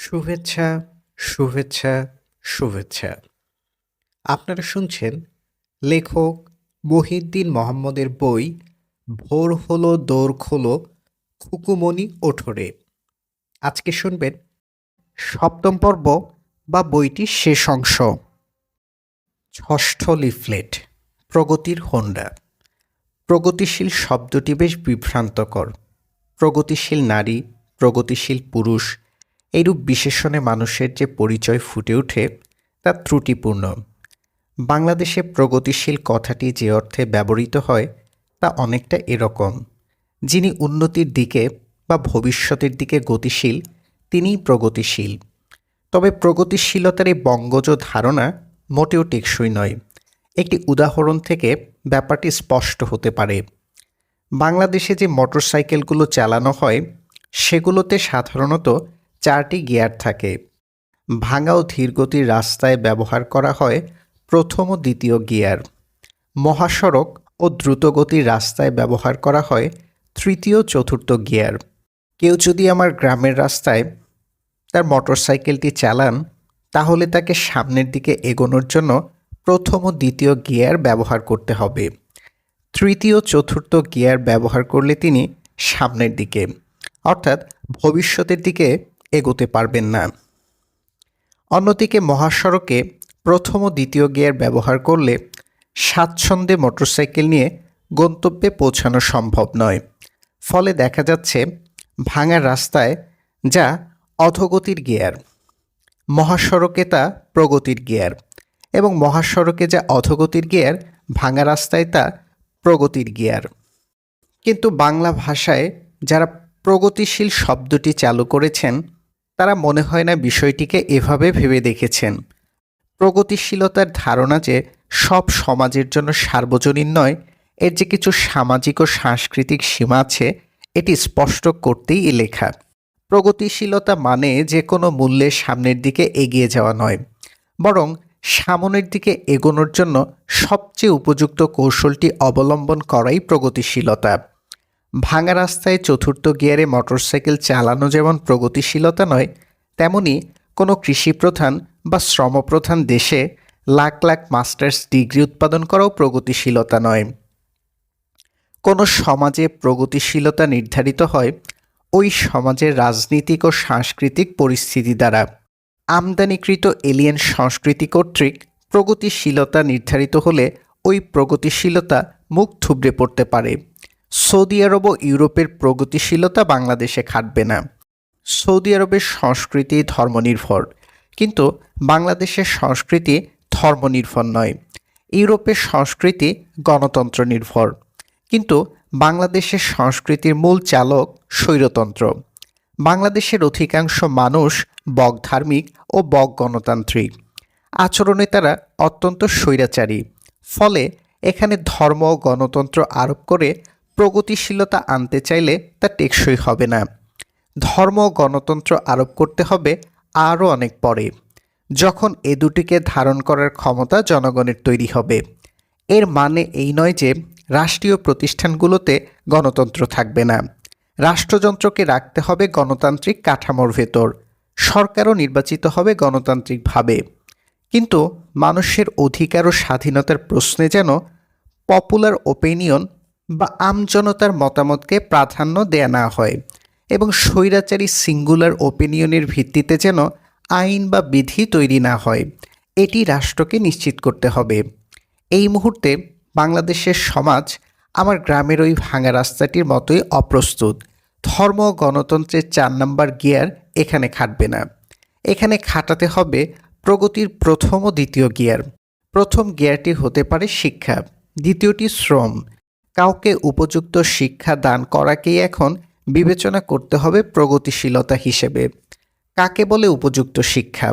শুভেচ্ছা, শুভেচ্ছা, শুভেচ্ছা। আপনারা শুনছেন লেখক মহিউদ্দিন মোহাম্মদের বই ভোর হলো দোর খোলো, খুকুমণি ওঠরে। আজকে শুনবেন সপ্তম পর্ব বা বইটির শেষ অংশ। ষষ্ঠ লিফলেট, প্রগতির হোন্ডা। প্রগতিশীল শব্দটি বেশ বিভ্রান্তকর। প্রগতিশীল নারী, প্রগতিশীল পুরুষ এইরূপ বিশেষণে মানুষের যে পরিচয় ফুটে ওঠে তা ত্রুটিপূর্ণ। বাংলাদেশে প্রগতিশীল কথাটি যে অর্থে ব্যবহৃত হয় তা অনেকটা এরকম: যিনি উন্নতির দিকে বা ভবিষ্যতের দিকে গতিশীল তিনিই প্রগতিশীল। তবে প্রগতিশীলতার এই বঙ্গজ ধারণা মোটেও টেকসই নয়। একটি উদাহরণ থেকে ব্যাপারটি স্পষ্ট হতে পারে। বাংলাদেশে যে মোটরসাইকেলগুলো চালানো হয় সেগুলোতে সাধারণত 4টি গিয়ার থাকে। ভাঙা ও ধীরগতির রাস্তায় ব্যবহার করা হয় প্রথম ও দ্বিতীয় গিয়ার। মহাসড়ক ও দ্রুতগতির রাস্তায় ব্যবহার করা হয় তৃতীয় ও চতুর্থ গিয়ার। কেউ যদি আমার গ্রামের রাস্তায় তার মোটরসাইকেলটি চালান তাহলে তাকে সামনের দিকে এগোনোর জন্য প্রথম ও দ্বিতীয় গিয়ার ব্যবহার করতে হবে। তৃতীয় চতুর্থ গিয়ার ব্যবহার করলে তিনি সামনের দিকে অর্থাৎ ভবিষ্যতের দিকে এগোতে পারবেন না। অন্যদিকে মহাসড়কে প্রথম ও দ্বিতীয় গিয়ার ব্যবহার করলে স্বাচ্ছন্দ্যে মোটরসাইকেল নিয়ে গন্তব্যে পৌঁছানো সম্ভব নয়। ফলে দেখা যাচ্ছে ভাঙা রাস্তায় যা অধোগতির গিয়ার, মহাসড়কে তা প্রগতির গিয়ার, এবং মহাসড়কে যা অধোগতির গিয়ার ভাঙা রাস্তায় তা প্রগতির গিয়ার। কিন্তু বাংলা ভাষায় যারা প্রগতিশীল শব্দটি চালু করেছেন তারা মনে হয় না বিষয়টিকে এভাবে ভেবে দেখেছেন। প্রগতিশীলতার ধারণা যে সব সমাজের জন্য সার্বজনীন নয়, এর যে কিছু সামাজিক ও সাংস্কৃতিক সীমা আছে এটি স্পষ্ট করতেই এ লেখা। প্রগতিশীলতা মানে যে কোনো মূল্যে সামনের দিকে এগিয়ে যাওয়া নয়, বরং সামনের দিকে এগোনোর জন্য সবচেয়ে উপযুক্ত কৌশলটি অবলম্বন করাই প্রগতিশীলতা। ভাঙা রাস্তায় চতুর্থ গিয়ারে মোটরসাইকেল চালানো যেমন প্রগতিশীলতা নয়, তেমনি কোনো কৃষিপ্রধান বা শ্রমপ্রধান দেশে লাখ লাখ মাস্টার্স ডিগ্রি উৎপাদন করাও প্রগতিশীলতা নয়। কোনো সমাজে প্রগতিশীলতা নির্ধারিত হয় ওই সমাজের রাজনীতিক ও সাংস্কৃতিক পরিস্থিতি দ্বারা। আমদানিকৃত এলিয়েন সংস্কৃতি কর্তৃক প্রগতিশীলতা নির্ধারিত হলে ওই প্রগতিশীলতা মুখ থুবড়ে পড়তে পারে। সৌদি আরব ও ইউরোপের প্রগতিশীলতা বাংলাদেশে খাটবে না। সৌদি আরবের সংস্কৃতি ধর্মনির্ভর, কিন্তু বাংলাদেশের সংস্কৃতি ধর্মনির্ভর নয়। ইউরোপের সংস্কৃতি গণতন্ত্র নির্ভর, কিন্তু বাংলাদেশের সংস্কৃতির মূল চালক স্বৈরতন্ত্র। বাংলাদেশের অধিকাংশ মানুষ বগধার্মিক ও বগ গণতান্ত্রিক। আচরণে তারা অত্যন্ত স্বৈরাচারী। ফলে এখানে ধর্ম ও গণতন্ত্র আরোপ করে প্রগতিশীলতা আনতে চাইলে তা টেকসই হবে না। ধর্ম ও গণতন্ত্র আরোপ করতে হবে আরও অনেক পরে, যখন এ দুটিকে ধারণ করার ক্ষমতা জনগণের তৈরি হবে। এর মানে এই নয় যে রাষ্ট্রীয় প্রতিষ্ঠানগুলোতে গণতন্ত্র থাকবে না। রাষ্ট্রযন্ত্রকে রাখতে হবে গণতান্ত্রিক কাঠামোর ভেতর, সরকারও নির্বাচিত হবে গণতান্ত্রিকভাবে। কিন্তু মানুষের অধিকার ও স্বাধীনতার প্রশ্নে যেন পপুলার ওপিনিয়ন বা আমজনতার মতামতকে প্রাধান্য দেয়া না হয়, এবং স্বৈরাচারী সিঙ্গুলার ওপিনিয়নের ভিত্তিতে যেন আইন বা বিধি তৈরি না হয়, এটি রাষ্ট্রকে নিশ্চিত করতে হবে। এই মুহূর্তে বাংলাদেশের সমাজ আমার গ্রামের ওই ভাঙা রাস্তাটির মতোই অপ্রস্তুত। ধর্ম ও গণতন্ত্রের 4 নম্বর গিয়ার এখানে খাটবে না। এখানে খাটাতে হবে প্রগতির প্রথম ও দ্বিতীয় গিয়ার। প্রথম গিয়ারটি হতে পারে শিক্ষা, দ্বিতীয়টি শ্রম। কাউকে উপযুক্ত শিক্ষা দান করাকেই এখন বিবেচনা করতে হবে প্রগতিশীলতা হিসেবে। কাকে বলে উপযুক্ত শিক্ষা?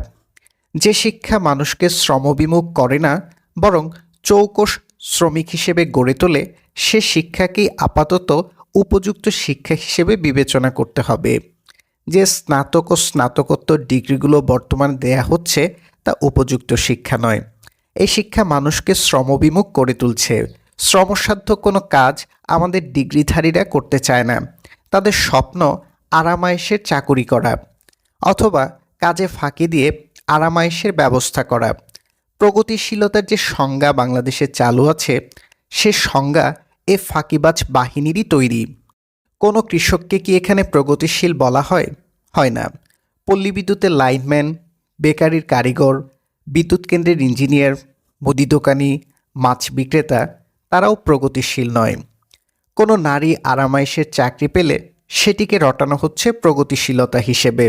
যে শিক্ষা মানুষকে শ্রমবিমুখ করে না, বরং চৌকস শ্রমিক হিসেবে গড়ে তোলে, সে শিক্ষাকেই আপাতত উপযুক্ত শিক্ষা হিসেবে বিবেচনা করতে হবে। যে স্নাতক ও স্নাতকোত্তর ডিগ্রিগুলো বর্তমানে দেয়া হচ্ছে তা উপযুক্ত শিক্ষা নয়। এই শিক্ষা মানুষকে শ্রমবিমুখ করে তুলছে। শ্রমসাধ্য কোনো কাজ আমাদের ডিগ্রিধারীরা করতে চায় না। তাদের স্বপ্ন আরামায়েশের চাকুরি করা, অথবা কাজে ফাঁকি দিয়ে আরামায়েশের ব্যবস্থা করা। প্রগতিশীলতার যে সংজ্ঞা বাংলাদেশে চালু আছে, সে সংজ্ঞা এ ফাঁকিবাজ বাহিনীরই তৈরি। কোনো কৃষককে কি এখানে প্রগতিশীল বলা হয়? হয় না। পল্লী বিদ্যুতের লাইনম্যান, বেকারির কারিগর, বিদ্যুৎ কেন্দ্রের ইঞ্জিনিয়ার, মুদি দোকানি, মাছ বিক্রেতা, তারাও প্রগতিশীল নয়। কোনো নারী আরামায়েশের চাকরি পেলে সেটিকে রটানো হচ্ছে প্রগতিশীলতা হিসেবে।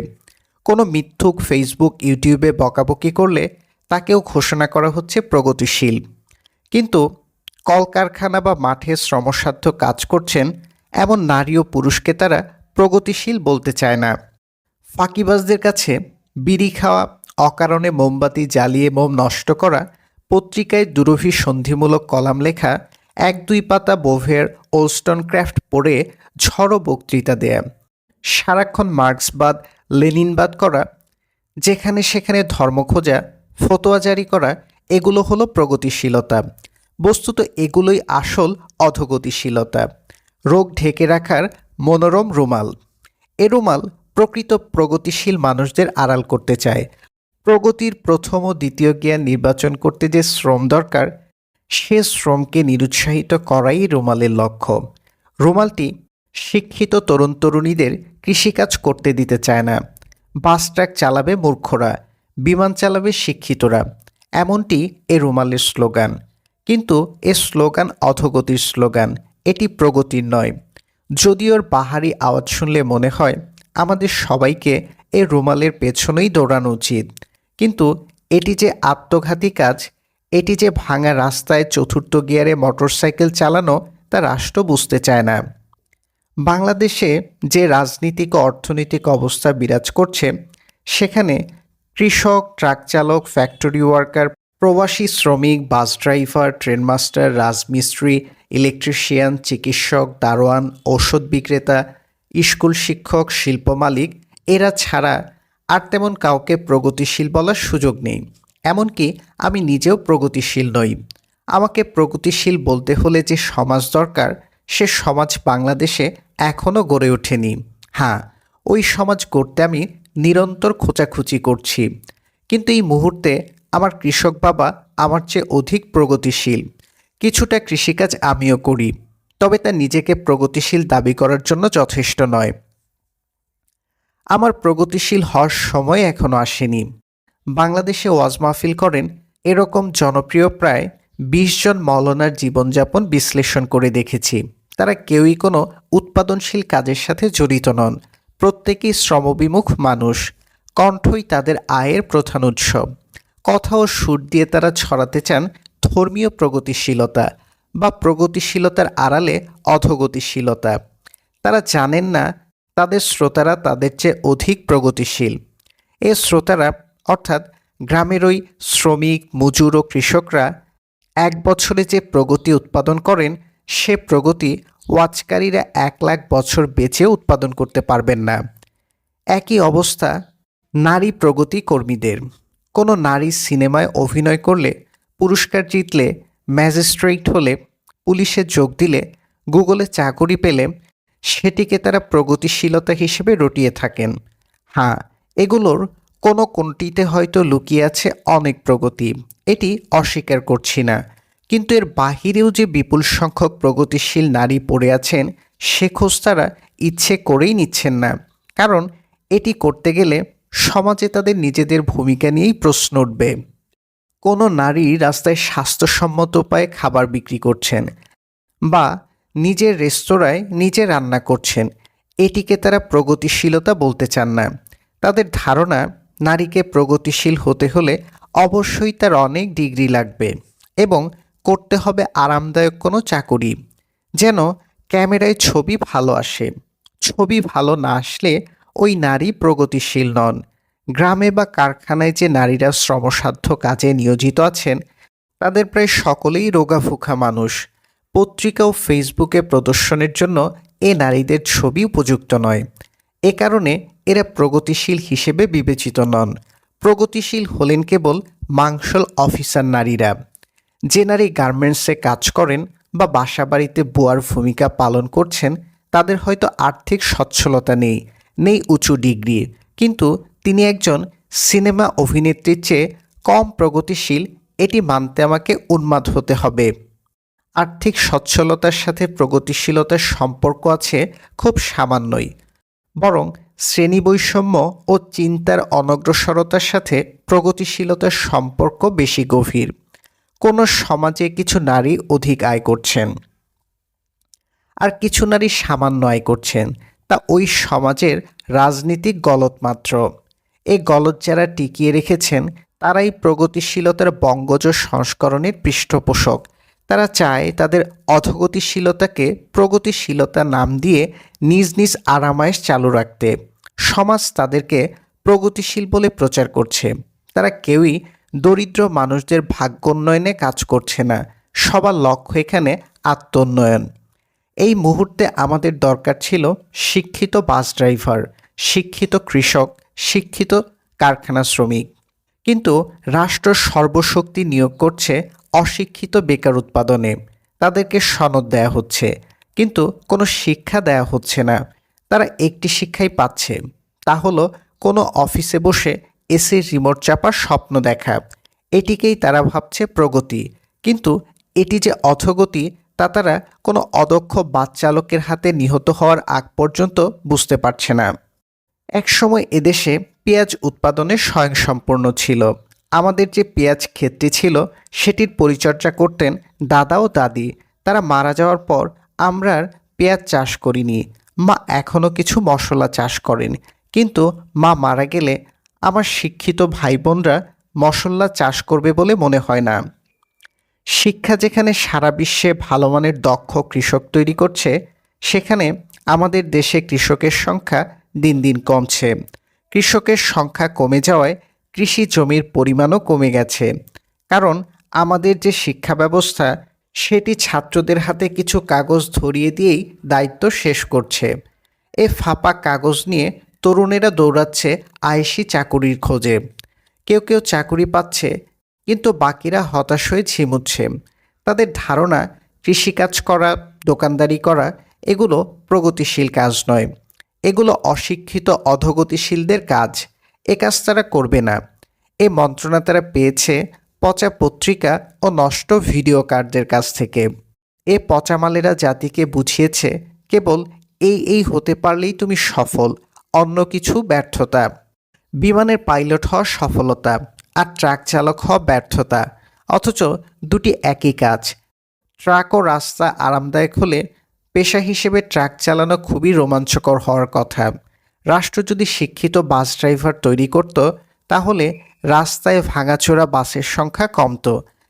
কোনো মিথ্যুক ফেসবুক, ইউটিউবে বকাবকি করলে তাকেও ঘোষণা করা হচ্ছে প্রগতিশীল। কিন্তু কলকারখানা বা মাঠে শ্রমসাধ্য কাজ করছেন এমন নারী ও পুরুষকে তারা প্রগতিশীল বলতে চায় না। ফাঁকিবাজদের কাছে বিড়ি খাওয়া, অকারণে মোমবাতি জ্বালিয়ে মোম নষ্ট করা, পত্রিকায় দুরভিসন্ধিমূলক কলাম লেখা, 1-2 পাতা বোভের ওলস্টনক্রাফট পড়ে ঝড়ো বক্তৃতা দেয়া, সারাক্ষণ মার্ক্সবাদ লেনিনবাদ করা, যেখানে সেখানে ধর্ম খোঁজা, ফতোয়া জারি করা, এগুলো হলো প্রগতিশীলতা। বস্তুত এগুলোই আসল অধোগতিশীলতা। রোগ ঢেকে রাখার মনোরম রুমাল। এ রুমাল প্রকৃত প্রগতিশীল মানুষদের আড়াল করতে চায়। প্রগতির প্রথম ও দ্বিতীয় জ্ঞান নির্বাচন করতে যে শ্রম দরকার, সে শ্রমকে নিরুৎসাহিত করাই রুমালের লক্ষ্য। রুমালটি শিক্ষিত তরুণ তরুণীদের কৃষিকাজ করতে দিতে চায় না। বাস ট্রাক চালাবে মূর্খরা, বিমান চালাবে শিক্ষিতরা, এমনটি এ রুমালের স্লোগান। কিন্তু এ স্লোগান অধোগতির স্লোগান, এটি প্রগতির নয়। যদিও ওর বাহারি আওয়াজ শুনলে মনে হয় আমাদের সবাইকে এ রুমালের পেছনেই দৌড়ানো উচিত, কিন্তু এটি যে আত্মঘাতী কাজ, এটি যে ভাঙা রাস্তায় চতুর্থ গিয়ারে মোটরসাইকেল চালানো, তা রাষ্ট্র বুঝতে চায় না। বাংলাদেশে যে রাজনীতিক ও অর্থনৈতিক অবস্থা বিরাজ করছে, সেখানে কৃষক, ট্রাক চালক, ফ্যাক্টরি ওয়ার্কার, প্রবাসী শ্রমিক, বাস ড্রাইভার, ট্রেন মাস্টার, রাজমিস্ত্রি, ইলেকট্রিশিয়ান, চিকিৎসক, দারোয়ান, ঔষধ বিক্রেতা, স্কুল শিক্ষক, শিল্প মালিক, এরা ছাড়া আর তেমন কাউকে প্রগতিশীল বলার সুযোগ নেই। এমনকি আমি নিজেও প্রগতিশীল নই। আমাকে প্রগতিশীল বলতে হলে যে সমাজ দরকার, সে সমাজ বাংলাদেশে এখনও গড়ে ওঠেনি। হ্যাঁ, ওই সমাজ গড়তে আমি নিরন্তর খোঁচাখুচি করছি। কিন্তু এই মুহূর্তে আমার কৃষক বাবা আমার চেয়ে অধিক প্রগতিশীল। কিছুটা কৃষিকাজ আমিও করি, তবে তা নিজেকে প্রগতিশীল দাবি করার জন্য যথেষ্ট নয়। আমার প্রগতিশীল হওয়ার সময় এখনও আসেনি। বাংলাদেশে ওয়াজ মাহফিল করেন এরকম জনপ্রিয় প্রায় 20 জন মৌলানার জীবনযাপন বিশ্লেষণ করে দেখেছি। তারা কেউই কোনো উৎপাদনশীল কাজের সাথে জড়িত নন। প্রত্যেকেই শ্রমবিমুখ মানুষ। কণ্ঠই তাদের আয়ের প্রধান উৎস। কথা ও সুর দিয়ে তারা ছড়াতে চান ধর্মীয় প্রগতিশীলতা বা প্রগতিশীলতার আড়ালে অধোগতিশীলতা। তারা জানেন না তাদের শ্রোতারা তাদের চেয়ে অধিক প্রগতিশীল। এ শ্রোতারা অর্থাৎ গ্রামের ওই শ্রমিক, মজুর ও কৃষকরা 1 বছরে যে প্রগতি উৎপাদন করেন, সে প্রগতি ওয়াজকারীরা 1 লাখ বছর বেঁচেও উৎপাদন করতে পারবেন না। একই অবস্থা নারী প্রগতি কর্মীদের। কোনো নারী সিনেমায় অভিনয় করলে, পুরস্কার জিতলে, ম্যাজিস্ট্রেট হলে, পুলিশে যোগ দিলে, গুগলে চাকরি পেলে, সেটিকে তারা প্রগতিশীলতা হিসেবে রটিয়ে থাকেন। হ্যাঁ, এগুলোর কোনটিতে হয়তো লুকিয়ে আছে অনেক প্রগতি, এটি অস্বীকার করছি না। কিন্তু এর বাহিরেও যে বিপুল সংখ্যক প্রগতিশীল নারী পড়ে আছেন, সে খোঁজ তারা ইচ্ছে করেই নিচ্ছেন না। কারণ এটি করতে গেলে সমাজে তাদের নিজেদের ভূমিকা নিয়েই প্রশ্ন উঠবে। কোনো নারী রাস্তায় স্বাস্থ্যসম্মত উপায়ে খাবার বিক্রি করছেন বা নিজের রেস্তোরাঁয় নিজে রান্না করছেন, এটিকে তারা প্রগতিশীলতা বলতে চান না। তাদের ধারণা নারীকে প্রগতিশীল হতে হলে অবশ্যই তার অনেক ডিগ্রি লাগবে এবং করতে হবে আরামদায়ক কোনো চাকুরি, যেন ক্যামেরায় ছবি ভালো আসে। ছবি ভালো না আসলে ওই নারী প্রগতিশীল নন। গ্রামে বা কারখানায় যে নারীরা শ্রমসাধ্য কাজে নিয়োজিত আছেন, তাদের প্রায় সকলেই রোগাভুখা মানুষ। পত্রিকা ও ফেসবুকে প্রদর্শনের জন্য এ নারীদের ছবি উপযুক্ত নয়। এ কারণে এরা প্রগতিশীল হিসেবে বিবেচিত নন। প্রগতিশীল হলেন কেবল মাংসল অফিসার নারীরা। যে নারী গার্মেন্টসে কাজ করেন বা বাসাবাড়িতে বুয়ার ভূমিকা পালন করছেন, তাদের হয়তো আর্থিক সচ্ছলতা নেই উঁচু ডিগ্রি, কিন্তু তিনি একজন সিনেমা অভিনেত্রীর চেয়ে কম প্রগতিশীল এটি মানতে আমাকে উন্মাদ হতে হবে। আর্থিক সচ্ছলতার সাথে প্রগতিশীলতার সম্পর্ক আছে খুব সামান্যই, বরং শ্রেণী বৈষম্য ও চিন্তার অনগ্রসরতার সাথে প্রগতিশীলতার সম্পর্ক বেশি গভীর। কোনো সমাজে কিছু নারী অধিক আয় করছেন আর কিছু নারী সামান্য আয় করছেন, তা ওই সমাজের রাজনীতিক গলদ মাত্র। এই গলদ যারা টিকিয়ে রেখেছেন তারাই প্রগতিশীলতার বঙ্গজ সংস্করণের পৃষ্ঠপোষক। তারা চায় তাদের অধোগতিশীলতাকে প্রগতিশীলতা নাম দিয়ে নিজ নিজ আরামায়েশ চালু রাখতে। সমাজ তাদেরকে প্রগতিশীল বলে প্রচার করছে। তারা কেউই দরিদ্র মানুষদের ভাগ্যোন্নয়নে কাজ করছে না। সবার লক্ষ্য এখানে আত্মোন্নয়ন। এই মুহূর্তে আমাদের দরকার ছিল শিক্ষিত বাস ড্রাইভার, শিক্ষিত কৃষক, শিক্ষিত কারখানা শ্রমিক। কিন্তু রাষ্ট্র সর্বশক্তি নিয়োগ করছে অশিক্ষিত বেকার উৎপাদনে। তাদেরকে সনদ দেয়া হচ্ছে, কিন্তু কোনো শিক্ষা দেয়া হচ্ছে না। তারা একটি শিক্ষাই পাচ্ছে, তা হলো কোনো অফিসে বসে এসির রিমোট চাপার স্বপ্ন দেখা। এটিকেই তারা ভাবছে প্রগতি, কিন্তু এটি যে অধোগতি তা তারা কোনো অদক্ষ বাস চালকের হাতে নিহত হওয়ার আগ পর্যন্ত বুঝতে পারছে না। একসময় এদেশে পেঁয়াজ উৎপাদনে স্বয়ংসম্পূর্ণ ছিল। আমাদের যে পেঁয়াজ ক্ষেতটি ছিল সেটির পরিচর্যা করতেন দাদা ও দাদি। তারা মারা যাওয়ার পর আমরা আর পেঁয়াজ চাষ করিনি। মা এখনও কিছু মশলা চাষ করেন, কিন্তু মা মারা গেলে আমার শিক্ষিত ভাই বোনরা মশলা চাষ করবে বলে মনে হয় না। শিক্ষা যেখানে সারা বিশ্বে ভালো মানের দক্ষ কৃষক তৈরি করছে, সেখানে আমাদের দেশে কৃষকের সংখ্যা দিন দিন কমছে। কৃষকের সংখ্যা কমে যাওয়ায় কৃষি জমির পরিমাণও কমে গেছে। কারণ আমাদের যে শিক্ষা ব্যবস্থা সেটি ছাত্রদের হাতে কিছু কাগজ ধরিয়ে দিয়েই দায়িত্ব শেষ করছে। এ ফাঁপা কাগজ নিয়ে তরুণেরা দৌড়াচ্ছে আয়েশি চাকুরির খোঁজে। কেউ কেউ চাকুরি পাচ্ছে, কিন্তু বাকিরা হতাশ হয়ে ঝিমুচ্ছে। তাদের ধারণা কৃষিকাজ করা, দোকানদারি করা এগুলো প্রগতিশীল কাজ নয়, এগুলো অশিক্ষিত অধোগতিশীলদের কাজ। এ কাজ তারা করবে না। এ মন্ত্রণা তারা পেয়েছে পচা পত্রিকা ও নষ্ট ভিডিও কার্ডদের কাছ থেকে। এ পচামালেরা জাতিকে বুঝিয়েছে কেবল এই হতে পারলেই তুমি সফল, অন্য কিছু ব্যর্থতা। বিমানের পাইলট হওয়া সফলতা, আর ট্রাক চালক হওয়া ব্যর্থতা, অথচ দুটি একই কাজ। ট্রাক ও রাস্তা আরামদায়ক হলে পেশা হিসেবে ট্রাক চালানো খুবই রোমাঞ্চকর হওয়ার কথা। রাষ্ট্র যদি শিক্ষিত বাস ড্রাইভার তৈরি করত, তাহলে রাস্তায় ভাঙাচোরা বাসের সংখ্যা কমত।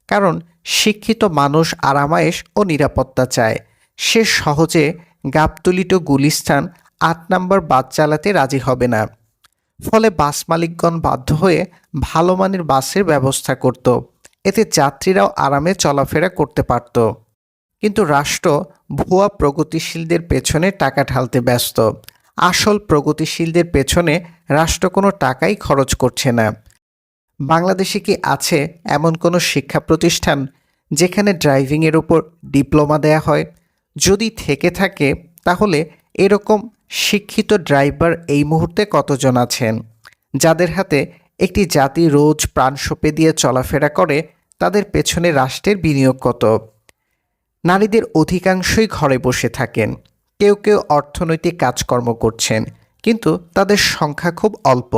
কারণ শিক্ষিত মানুষ আরামায়েশ ও নিরাপত্তা চায়। সে সহজে গাবতলী গুলিস্তান ৮ নম্বর বাস চালাতে রাজি হবে না। ফলে বাস মালিকগণ বাধ্য হয়ে ভালো মানের বাসের ব্যবস্থা করত। এতে যাত্রীরাও আরামে চলাফেরা করতে পারত। কিন্তু রাষ্ট্র ভুয়া প্রগতিশীলদের পেছনে টাকা ঢালতে ব্যস্ত। আসল প্রগতিশীলদের পেছনে রাষ্ট্র কোনো টাকাই খরচ করছে না। বাংলাদেশে কি আছে এমন কোনো শিক্ষা প্রতিষ্ঠান যেখানে ড্রাইভিংয়ের উপর ডিপ্লোমা দেয়া হয়? যদি থেকে থাকে তাহলে এরকম শিক্ষিত ড্রাইভার এই মুহূর্তে কতজন আছেন? যাদের হাতে একটি জাতি রোজ প্রাণ সঁপে দিয়ে চলাফেরা করে, তাদের পেছনে রাষ্ট্রের বিনিয়োগ কত? নারীদের অধিকাংশই ঘরে বসে থাকেন। কেউ কেউ অর্থনৈতিক কাজকর্ম করছেন, কিন্তু তাদের সংখ্যা খুব অল্প।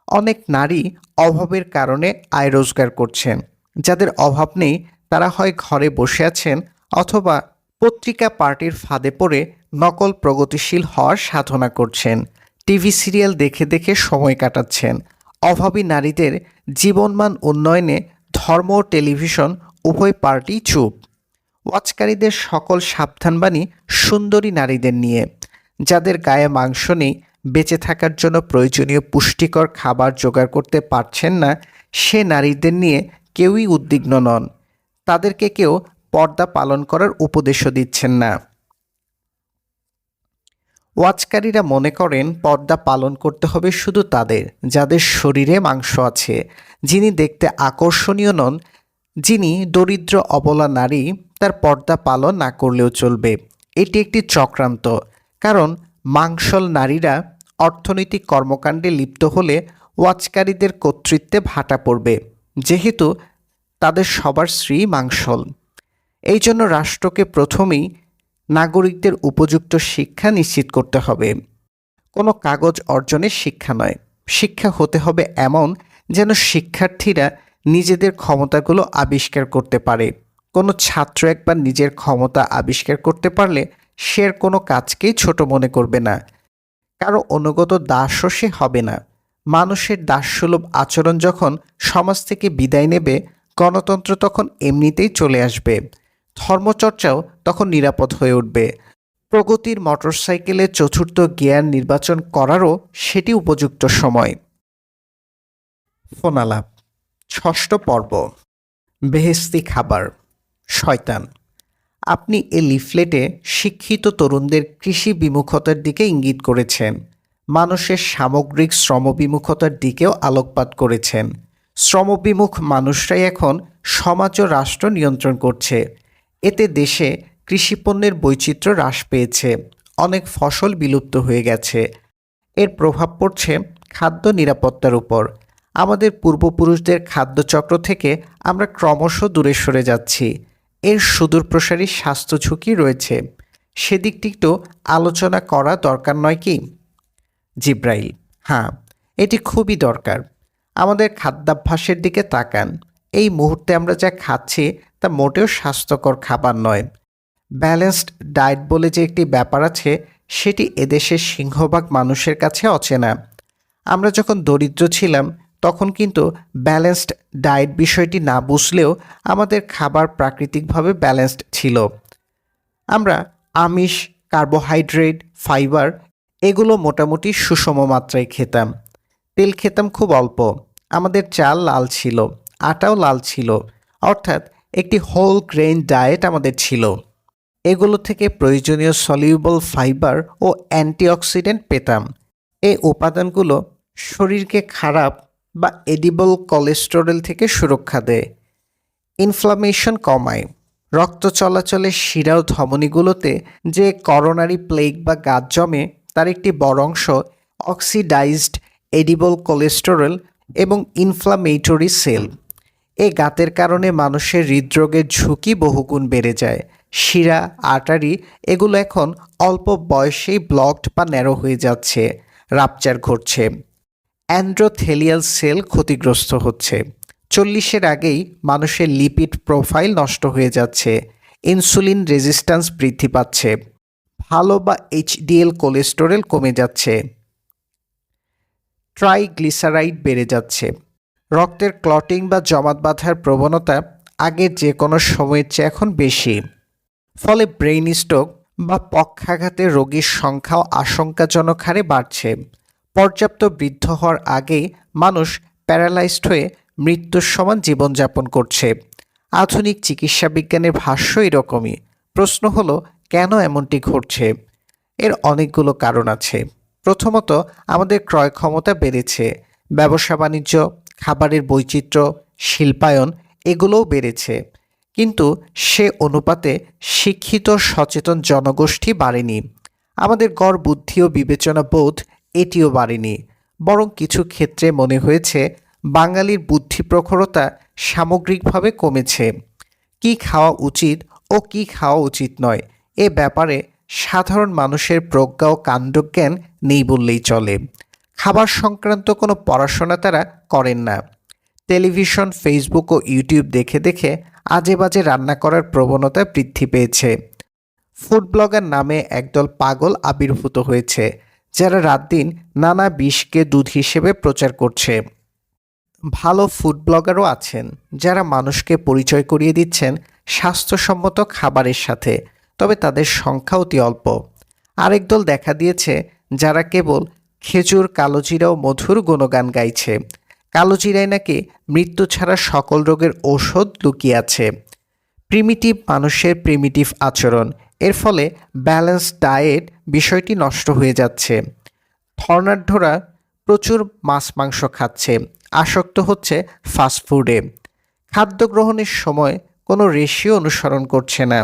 অনেক নারী অভাবের কারণে আয় রোজগার করছেন। যাদের অভাব নেই তারা হয় ঘরে বসে আছেন, অথবা পত্রিকা পার্টির ফাঁদে পড়ে নকল প্রগতিশীল হওয়ার সাধনা করছেন। টিভি সিরিয়াল দেখে দেখে সময় কাটাচ্ছেন। অভাবী নারীদের জীবনমান উন্নয়নে ধর্ম ও টেলিভিশন উভয় পার্টি চুপ। ওয়াচকারীদের সকল সাবধানবাণী সুন্দরী নারীদের নিয়ে। যাদের গায়ে মাংস নেই, বেঁচে থাকার জন্য প্রয়োজনীয় পুষ্টিকর খাবার জোগাড় করতে পারছেন না, সে নারীদের নিয়ে কেউই উদ্বিগ্ন নন। তাদেরকে কেউ পর্দা পালন করার উপদেশও দিচ্ছেন না। ওয়াচকারীরা মনে করেন পর্দা পালন করতে হবে শুধু তাদের যাদের শরীরে মাংস আছে, যিনি দেখতে আকর্ষণীয় নন, যিনি দরিদ্র অবলা নারী, তার পর্দা পালন না করলেও চলবে। এটি একটি চক্রান্ত। কারণ মাংসল নারীরা অর্থনৈতিক কর্মকাণ্ডে লিপ্ত হলে ওয়াচকারীদের কর্তৃত্বে ভাটা পড়বে, যেহেতু তাদের সবার স্ত্রী মাংসল। এই জন্য রাষ্ট্রকে প্রথমেই নাগরিকদের উপযুক্ত শিক্ষা নিশ্চিত করতে হবে। কোনো কাগজ অর্জনের শিক্ষা নয়, শিক্ষা হতে হবে এমন যেন শিক্ষার্থীরা নিজেদের ক্ষমতাগুলো আবিষ্কার করতে পারে। কোনো ছাত্র একবার নিজের ক্ষমতা আবিষ্কার করতে পারলে সে আর কোনো কাজকেই ছোট মনে করবে না, কারো অনুগত দাসও সে হবে না। মানুষের দাসসুলভ আচরণ যখন সমাজ থেকে বিদায় নেবে, গণতন্ত্র তখন এমনিতেই চলে আসবে, ধর্মচর্চাও তখন নিরাপদ হয়ে উঠবে। প্রগতির মোটরসাইকেলের চতুর্থ গিয়ার নির্বাচন করারও সেটি উপযুক্ত সময়। ফোনালাপ, ষষ্ঠ পর্ব, বেহেশতি খাবার, শয়তান। আপনি এ লিফলেটে শিক্ষিত তরুণদের কৃষি বিমুখতার দিকে ইঙ্গিত করেছেন, মানুষের সামগ্রিক শ্রমবিমুখতার দিকেও আলোকপাত করেছেন। শ্রমবিমুখ মানুষরাই এখন সমাজ ও রাষ্ট্র নিয়ন্ত্রণ করছে। এতে দেশে কৃষিপণ্যের বৈচিত্র্য হ্রাস পেয়েছে, অনেক ফসল বিলুপ্ত হয়ে গেছে। এর প্রভাব পড়ছে খাদ্য নিরাপত্তার উপর। আমাদের পূর্বপুরুষদের খাদ্যচক্র থেকে আমরা ক্রমশ দূরে সরে যাচ্ছি। এর সুদূরপ্রসারী স্বাস্থ্য ঝুঁকি রয়েছে, সেদিকটি একটু আলোচনা করা দরকার নয় কি? জিব্রাইল: হ্যাঁ, এটি খুবই দরকার। আমাদের খাদ্যাভ্যাসের দিকে তাকান। এই মুহূর্তে আমরা যা খাচ্ছি তা মোটেও স্বাস্থ্যকর খাবার নয়। ব্যালেন্সড ডায়েট বলে যে একটি ব্যাপার আছে, সেটি এদেশের সিংহভাগ মানুষের কাছে অচেনা। আমরা যখন দরিদ্র ছিলাম তখন কিন্তু ব্যালেন্সড ডায়েট বিষয়টি না বুঝলেও আমাদের খাবার প্রাকৃতিকভাবে ব্যালেন্সড ছিল। আমরা আমিষ, কার্বোহাইড্রেট, ফাইবার এগুলো মোটামুটি সুষম মাত্রায় খেতাম। তেল খেতাম খুব অল্প। আমাদের চাল লাল ছিল, আটাও লাল ছিল, অর্থাৎ একটি হোল গ্রেইন ডায়েট আমাদের ছিল। এগুলো থেকে প্রয়োজনীয় সলিউবল ফাইবার ও অ্যান্টিঅক্সিডেন্ট পেতাম। এই উপাদানগুলো শরীরকে খারাপ বা এডিবল কোলেস্টেরল থেকে সুরক্ষা দেয়, ইনফ্লামেশন কমায়। রক্ত চলাচলের শিরা ও ধমনীগুলোতে যে করোনারি প্লেগ বা গাঁত জমে, তার একটি বড় অংশ অক্সিডাইজড এডিবল কোলেস্টেরল এবং ইনফ্লামেটরি সেল। এই গাতের কারণে মানুষের হৃদরোগের ঝুঁকি বহুগুণ বেড়ে যায়। শিরা, আর্টারি এগুলো এখন অল্প বয়সেই ব্লকড বা ন্যারো হয়ে যাচ্ছে, রাপচার ঘটছে। অ্যান্ড্রোথেলিয়াল সেল ক্ষতিগ্রস্ত হচ্ছে। 40-এর আগেই মানুষের লিপিড প্রোফাইল নষ্ট হয়ে যাচ্ছে, ইনসুলিন রেজিস্ট্যান্স বৃদ্ধি পাচ্ছে, ভালো বা এইচডিএল কোলেস্টেরল কমে যাচ্ছে, ট্রাইগ্লিসারাইড বেড়ে যাচ্ছে। রক্তের ক্লটিং বা জমাট বাঁধার প্রবণতা আগের যে কোনো সময়ের চেয়ে এখন বেশি। ফলে ব্রেইন স্ট্রোক বা পক্ষাঘাতের রোগীর সংখ্যাও আশঙ্কাজনক হারে বাড়ছে। পর্যাপ্ত বৃদ্ধ হওয়ার আগেই মানুষ প্যারালাইজড হয়ে মৃত্যুর সমান জীবনযাপন করছে। আধুনিক চিকিৎসা বিজ্ঞানের ভাষ্য এরকমই। প্রশ্ন হলো, কেন এমনটি ঘটছে? এর অনেকগুলো কারণ আছে। প্রথমত, আমাদের ক্রয় ক্ষমতা বেড়েছে, ব্যবসা বাণিজ্য, খাবারের বৈচিত্র্য, শিল্পায়ন এগুলোও বেড়েছে, কিন্তু সে অনুপাতে শিক্ষিত সচেতন জনগোষ্ঠী বাড়েনি। আমাদের গড় বুদ্ধি ও বিবেচনা বোধ এটিও বাড়েনি। বরং কিছু ক্ষেত্রে মনে হয়েছে বাঙালির বুদ্ধি প্রখরতা সামগ্রিকভাবে কমেছে। কি খাওয়া উচিত ও কি খাওয়া উচিত নয় এ ব্যাপারে সাধারণ মানুষের প্রজ্ঞা ও কাণ্ডজ্ঞান নেই বললেই চলে। খাবার সংক্রান্ত কোনো পড়াশোনা তারা করেন না। টেলিভিশন, ফেসবুক ও ইউটিউব দেখে দেখে আজে বাজে রান্না করার প্রবণতা বৃদ্ধি পেয়েছে। ফুড ব্লগার নামে একদল পাগল আবির্ভূত হয়েছে, যারা রাত দিন নানা বিষকে দুধ হিসেবে প্রচার করছে। ভালো ফুড ব্লগারও আছেন, যারা মানুষকে পরিচয় করিয়ে দিচ্ছেন স্বাস্থ্যসম্মত খাবারের সাথে, তবে তাদের সংখ্যা অতি অল্প। আরেক দল দেখা দিয়েছে, যারা কেবল খেজুর, কালোজিরা ও মধুর গুণগান গাইছে। কালোজিরায় নাকি মৃত্যু ছাড়া সকল রোগের ঔষধ লুকিয়ে আছে। প্রিমিটিভ মানুষের প্রিমিটিভ আচরণ, এর ফলে ব্যালেন্স ডায়েট বিষয়টি নষ্ট হয়ে যাচ্ছে। ধর্নাঢ্যরা প্রচুর মাছ মাংস খাচ্ছে, আসক্ত হচ্ছে ফাস্টফুডে। খাদ্য গ্রহণের সময় কোনো রেশিও অনুসরণ করছে না।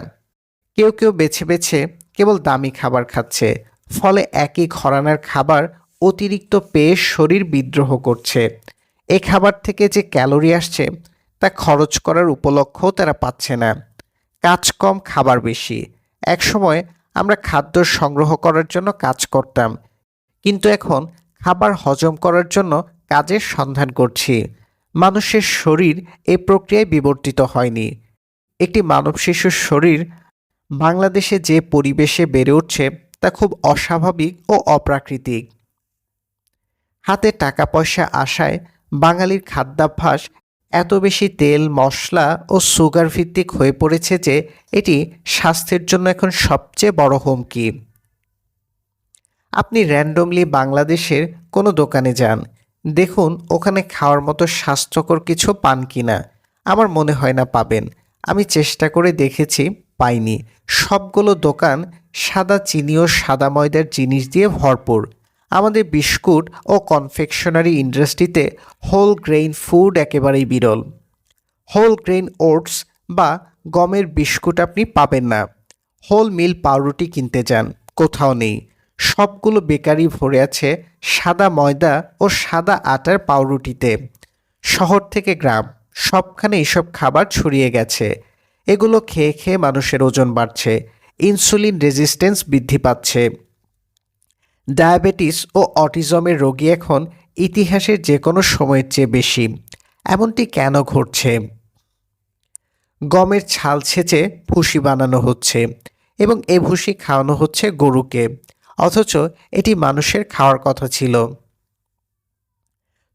কেউ কেউ বেছে বেছে কেবল দামি খাবার খাচ্ছে, ফলে একই ঘরানার খাবার অতিরিক্ত পেয়ে শরীর বিদ্রোহ করছে। এ খাবার থেকে যে ক্যালোরি আসছে তা খরচ করার উপলক্ষও তারা পাচ্ছে না। কাজ কম, খাবার বেশি। একসময় আমরা খাদ্য সংগ্রহ করার জন্য কাজ করতাম, কিন্তু এখন খাবার হজম করার জন্য কাজের সন্ধান করছি। মানুষের শরীর এই প্রক্রিয়ায় বিবর্তিত হয়নি। একটি মানব শিশুর শরীর বাংলাদেশে যে পরিবেশে বেড়ে উঠছে তা খুব অস্বাভাবিক ও অপ্রাকৃতিক। হাতে টাকা পয়সা আসায় বাঙালির খাদ্যাভ্যাস এত বেশি তেল, মশলা ও সুগার ভিত্তিক হয়ে পড়েছে যে এটি স্বাস্থ্যের জন্য এখন সবচেয়ে বড় হুমকি। আপনি র্যান্ডমলি বাংলাদেশের কোনো দোকানে যান, দেখুন ওখানে খাওয়ার মতো স্বাস্থ্যকর কিছু পান কিনা। আমার মনে হয় না পাবেন। আমি চেষ্টা করে দেখেছি, পাইনি। সবগুলো দোকান সাদা চিনি ও সাদা ময়দার জিনিস দিয়ে ভরপুর। আমাদের বিস্কুট ও কনফেকশনারি ইন্ডাস্ট্রিতে হোল গ্রেইন ফুড একেবারেই বিরল। হোল গ্রেইন ওটস বা গমের বিস্কুট আপনি পাবেন না। হোল মিল পাউরুটি কিনতে যান, কোথাও নেই। সবগুলো বেকারি ভরে আছে সাদা ময়দা ও সাদা আটার পাউরুটিতে। শহর থেকে গ্রাম সবখানে এসব খাবার ছড়িয়ে গেছে। এগুলো খেয়ে খেয়ে মানুষের ওজন বাড়ছে, ইনসুলিন রেজিস্ট্যান্স বৃদ্ধি পাচ্ছে। ডায়াবেটিস ও অটিজমের রোগী এখন ইতিহাসের যে কোনো সময়ের চেয়ে বেশি। এমনটি কেন ঘটছে? গমের ছাল ছেঁচে ভুসি বানানো হচ্ছে এবং এ ভুসি খাওয়ানো হচ্ছে গরুকে, অথচ এটি মানুষের খাওয়ার কথা ছিল।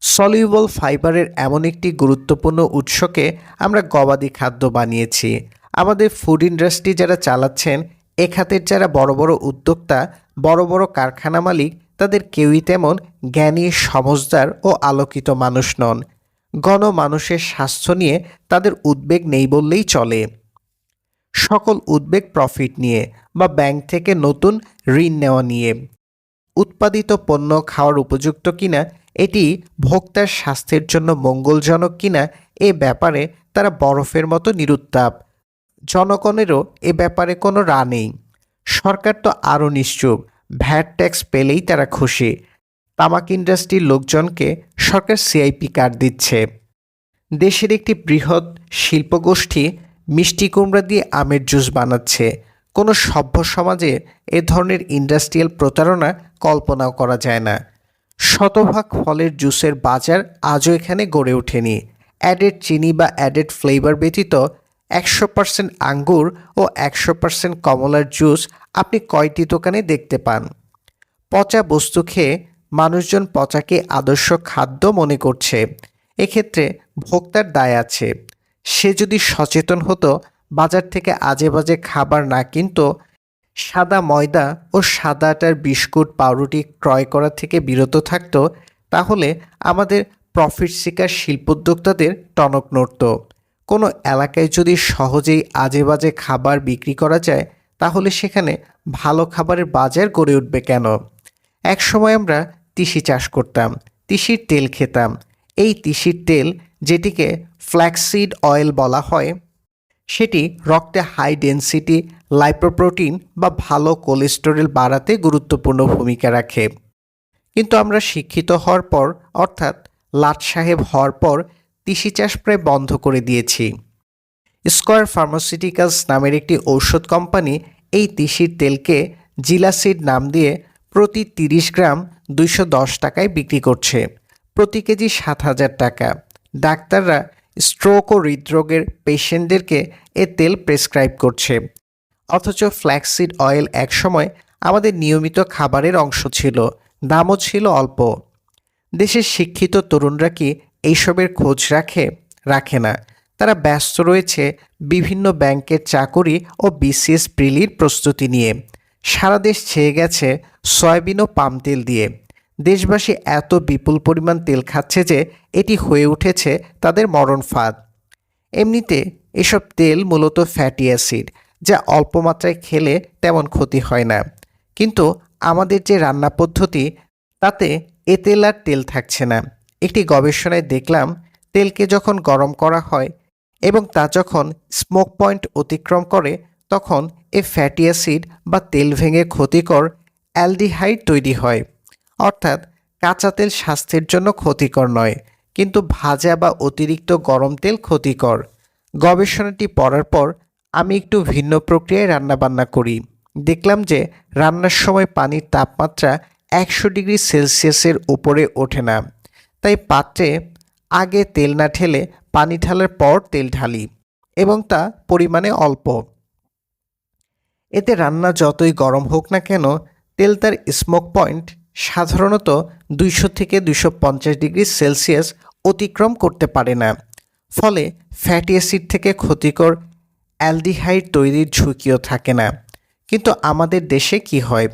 সলিউবল ফাইবারের এমন একটি গুরুত্বপূর্ণ উৎসকে আমরা গবাদি খাদ্য বানিয়েছি। আমাদের ফুড ইন্ডাস্ট্রি যারা চালাচ্ছেন, এ খাতের যারা বড় বড় উদ্যোক্তা, বড় বড় কারখানা মালিক, তাদের কেউই তেমন জ্ঞানী, সমজদার ও আলোকিত মানুষ নন। গণমানুষের স্বাস্থ্য নিয়ে তাদের উদ্বেগ নেই বললেই চলে। সকল উদ্বেগ প্রফিট নিয়ে বা ব্যাংক থেকে নতুন ঋণ নেওয়া নিয়ে। উৎপাদিত পণ্য খাওয়ার উপযুক্ত কিনা, এটি ভোক্তার স্বাস্থ্যের জন্য মঙ্গলজনক কিনা, এ ব্যাপারে তারা বরফের মতো নিরুত্তাপ। জনগণেরও এ ব্যাপারে কোনো রা নেই। সরকার তো আরও নিশ্চুপ, ভ্যাট ট্যাক্স পেলেই তারা খুশি। তামাক ইন্ডাস্ট্রির লোকজনকে সরকার সিআইপি কার্ড দিচ্ছে। দেশের একটি বৃহৎ শিল্পগোষ্ঠী মিষ্টি কুমড়া দিয়ে আমের জুস বানাচ্ছে। কোনো সভ্য সমাজে এ ধরনের ইন্ডাস্ট্রিয়াল প্রতারণা কল্পনাও করা যায় না। শতভাগ ফলের জুসের বাজার আজও এখানে গড়ে ওঠেনি। অ্যাডেড চিনি বা অ্যাডেড ফ্লেভার ব্যতীত 100% আঙ্গুর ও 100% কমলার জুস আপনি কয়টি দোকানে দেখতে পান? পচা বস্তু খেয়ে মানুষজন পচাকে আদর্শ খাদ্য মনে করছে। এক্ষেত্রে ভোক্তার দায় আছে। সে যদি সচেতন হতো, বাজার থেকে আজে বাজে খাবার না কিনত, সাদা ময়দা ও সাদা আটার বিস্কুট, পাউরুটি ক্রয় করা থেকে বিরত থাকত, তাহলে আমাদের প্রফিট সিকার শিল্পোদ্যোক্তাদের টনক নড়ত। কোনো এলাকায় যদি সহজেই আজে বাজে খাবার বিক্রি করা যায়, তাহলে সেখানে ভালো খাবারের বাজার গড়ে উঠবে কেন? একসময় আমরা তিসি চাষ করতাম, তিসির তেল খেতাম। এই তিসির তেল, যেটিকে ফ্ল্যাক্সিড অয়েল বলা হয়, সেটি রক্তে হাই ডেনসিটি লাইপোপ্রোটিন বা ভালো কোলেস্টেরল বাড়াতে গুরুত্বপূর্ণ ভূমিকা রাখে। কিন্তু আমরা শিক্ষিত হওয়ার পর, অর্থাৎ লাট সাহেব হওয়ার পর, তিসি চাষ প্রায় বন্ধ করে দিয়েছি। স্কয়ার ফার্মাসিউটিক্যালস নামের একটি ঔষধ কোম্পানি এই তিসির তেলকে জিলাসিড নাম দিয়ে প্রতি 30 গ্রাম 210 টাকায় বিক্রি করছে, প্রতি কেজি 7,000 টাকা। ডাক্তাররা স্ট্রোক ও হৃদরোগের পেশেন্টদেরকে এ তেল প্রেসক্রাইব করছে। অথচ ফ্ল্যাক্সিড অয়েল একসময় আমাদের নিয়মিত খাবারের অংশ ছিল, দামও ছিল অল্প। দেশের শিক্ষিত তরুণরা কি এইসবের খোঁজ রাখে? রাখে না। তারা ব্যস্ত রয়েছে বিভিন্ন ব্যাংকের চাকুরি ও বিসিএস প্রিলির প্রস্তুতি নিয়ে। সারা দেশ ছেয়ে গেছে সয়াবিন ও পাম তেল দিয়ে। দেশবাসী এত বিপুল পরিমাণ তেল খাচ্ছে যে এটি হয়ে উঠেছে তাদের মরণ ফাঁদ। এমনিতে এসব তেল মূলত ফ্যাটি অ্যাসিড, যা অল্প মাত্রায় খেলে তেমন ক্ষতি হয় না। কিন্তু আমাদের যে রান্না পদ্ধতি, তাতে এ তেল আর তেল থাকছে না। একটি গবেষণায় দেখলাম, তেলকে যখন গরম করা হয় এবং তা যখন স্মোক পয়েন্ট অতিক্রম করে, তখন এ ফ্যাটি অ্যাসিড বা তেল ভেঙে ক্ষতিকর অ্যালডিহাইড তৈরি হয়। অর্থাৎ কাঁচা তেল স্বাস্থ্যের জন্য ক্ষতিকর নয়, কিন্তু ভাজা বা অতিরিক্ত গরম তেল ক্ষতিকর। গবেষণাটি পড়ার পর আমি একটু ভিন্ন প্রক্রিয়ায় রান্নাবান্না করি। দেখলাম যে রান্নার সময় পানির তাপমাত্রা 100 ডিগ্রি সেলসিয়াসের উপরে ওঠে না। তাই পাত্রে আগে তেল না ঢেলে পানি ঢালার পর তেল ঢালি, এবং তা পরিমাণে অল্প। এতে রান্না যতই গরম হোক না কেন, তেল তার স্মোক পয়েন্ট সাধারণত 200 থেকে 250 ডিগ্রি সেলসিয়াস অতিক্রম করতে পারে না। ফলে ফ্যাটি অ্যাসিড থেকে ক্ষতিকর অ্যালডিহাইড তৈরির ঝুঁকিও থাকে না। কিন্তু আমাদের দেশে কি হয়?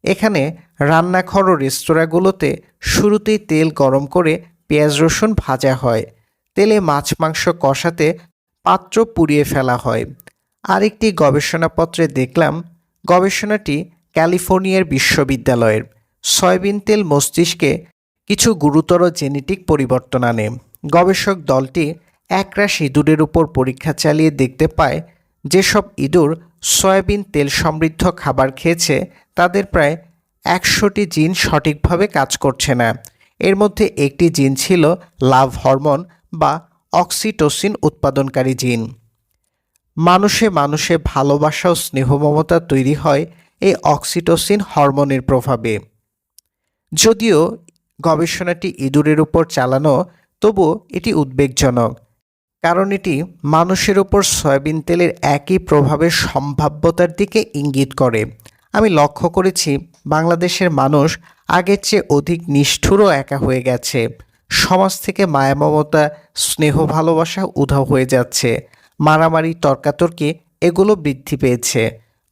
এখানে রান্নাঘর ও রেস্তোরাঁগুলোতে শুরুতেই তেল গরম করে পেঁয়াজ রসুন ভাজা হয়। তেলে মাছ মাংস কষাতে পাত্র পুড়িয়ে ফেলা হয়। আরেকটি গবেষণাপত্রে দেখলাম, গবেষণাটি ক্যালিফোর্নিয়ার বিশ্ববিদ্যালয়ের। সয়াবিন তেল মস্তিষ্কে কিছু গুরুতর জেনেটিক পরিবর্তন আনে। গবেষক দলটি একরাশ ইঁদুরের উপর পরীক্ষা চালিয়ে দেখতে পায়, যেসব ইঁদুর সয়াবিন তেল সমৃদ্ধ খাবার খেয়েছে তাদের প্রায় 100টি জিন সঠিকভাবে কাজ করছে না। এর মধ্যে একটি জিন ছিল লাভ হরমোন বা অক্সিটোসিন উৎপাদনকারী জিন। মানুষে মানুষে ভালোবাসা ও স্নেহ মমতা তৈরি হয় এই অক্সিটোসিন হরমোনের প্রভাবে। যদিও গবেষণাটি ইঁদুরের উপর চালানো, তবুও এটি উদ্বেগজনক, কারণ এটি মানুষের উপর সয়াবিন তেলের একই প্রভাবের সম্ভাব্যতার দিকে ইঙ্গিত করে। আমি লক্ষ্য করেছি বাংলাদেশের মানুষ আগের চেয়ে অধিক নিষ্ঠুর ও একা হয়ে গেছে। সমাজ থেকে মায়া মমতা, স্নেহ ভালোবাসা উধাও হয়ে যাচ্ছে। মারামারি, তর্কাতর্কি এগুলো বৃদ্ধি পেয়েছে।